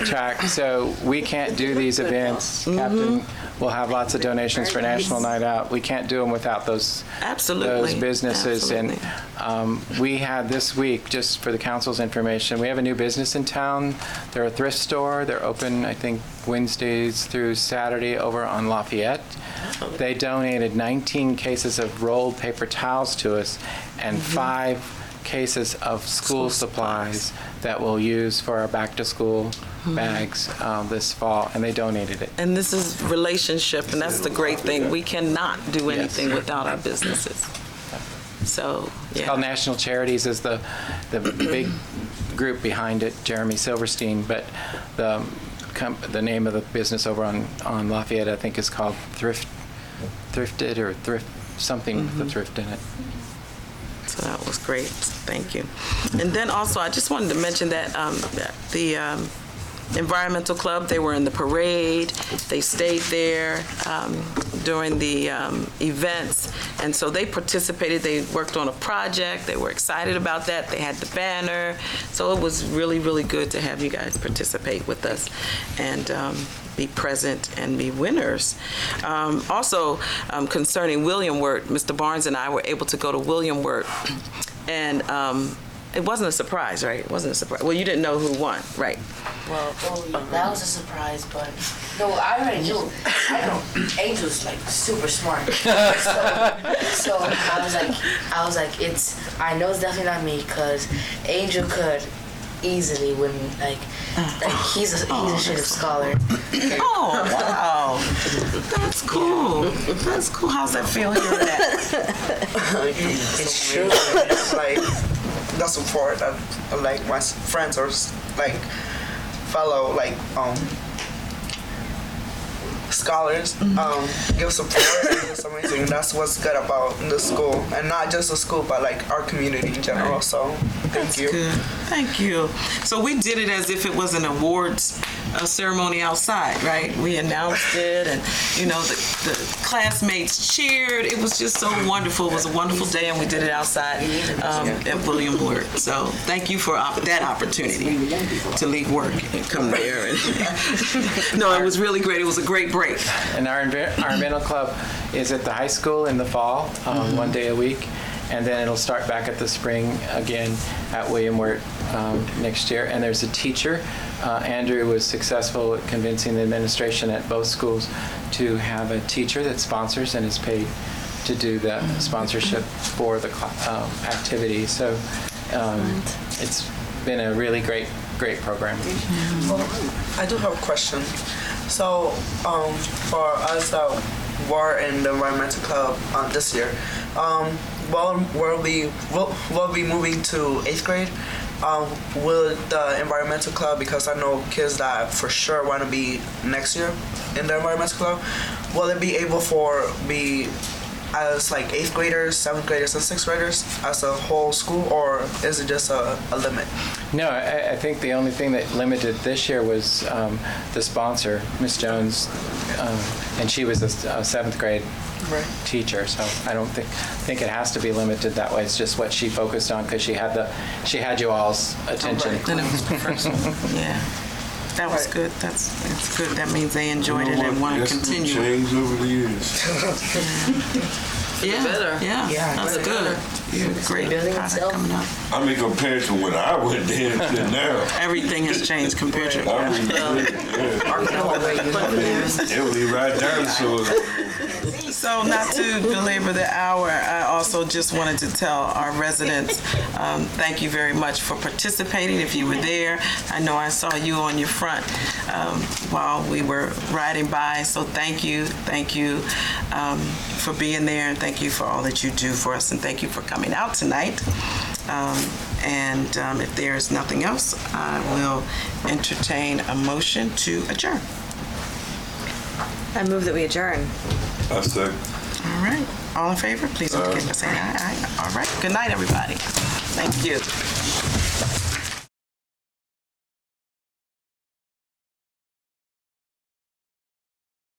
track. So we can't do these events. Captain will have lots of donations for National Night Out. We can't do them without those businesses. Absolutely. And we had this week, just for the council's information, we have a new business in town. They're a thrift store. They're open, I think, Wednesdays through Saturday over on Lafayette. They donated 19 cases of rolled paper towels to us and 5 cases of school supplies that we'll use for our back-to-school bags this fall, and they donated it. And this is relationship, and that's the great thing. We cannot do anything without our businesses. So, It's called National Charities is the big group behind it, Jeremy Silverstein, but the name of the business over on Lafayette, I think, is called Thrifted or Thrift something with the thrift in it. So that was great. Thank you. And then also, I just wanted to mention that the Environmental Club, they were in the parade. They stayed there during the events. And so they participated. They worked on a project. They were excited about that. They had the banner. So it was really, really good to have you guys participate with us and be present and be winners. Also, concerning William Wirt, Mr. Barnes and I were able to go to William Wirt, and it wasn't a surprise, right? It wasn't a surprise. Well, you didn't know who won, right? Well, that was a surprise, but no, I already knew. I know Angel's like super smart, so I was like, I know it's definitely not me because Angel could easily win. Like he's a straight up scholar. Oh, wow. That's cool. That's cool. How's that feel hearing that? It's true. Like the support that like my friends or like fellow like scholars give support. It's amazing. That's what's good about the school, and not just the school, but like our community in general. Right. So thank you. Good. Thank you. So we did it as if it was an awards ceremony outside, right? We announced it, and you know the classmates cheered. It was just so wonderful. It was a wonderful day, and we did it outside at William Wirt. So thank you for that opportunity to leave work and come there. And no, it was really great. It was a great break. And our environmental club is at the high school in the fall, one day a week, and then it'll start back at the spring again at William Wirt next year. And there's a teacher. Andrew was successful at convincing the administration at both schools to have a teacher that sponsors and is paid to do the sponsorship for the activity. So it's been a really great program. Well, I do have a question. So for us that were in the environmental club this year, we'll be moving to 8th grade. Will the environmental club, because I know kids that for sure want to be next year in the environmental club, will it be able be as like 8th graders, 7th graders, and 6th graders as a whole school, or is it just a limit? No, I think the only thing that limited this year was the sponsor, Miss Jones, and she was a 7th grade teacher. So I don't think it has to be limited that way. It's just what she focused on because she had you all's attention. Then it was professional. Yeah. That was good. That's good. That means they enjoyed it and want to continue. Changed over the years. Yeah, better. Yeah, that's good. You have a great product coming up. I mean, compared to when I went there to now. Everything has changed compared to It will be right down So not to belabor the hour, I also just wanted to tell our residents, thank you very much for participating. If you were there, I know I saw you on your front while we were riding by. So thank you for being there, and thank you for all that you do for us, and thank you for coming out tonight. If there's nothing else, I will entertain a motion to adjourn. I move that we adjourn. I say. All right. All in favor, please indicate by saying aye. All right. Good night, everybody. Thank you.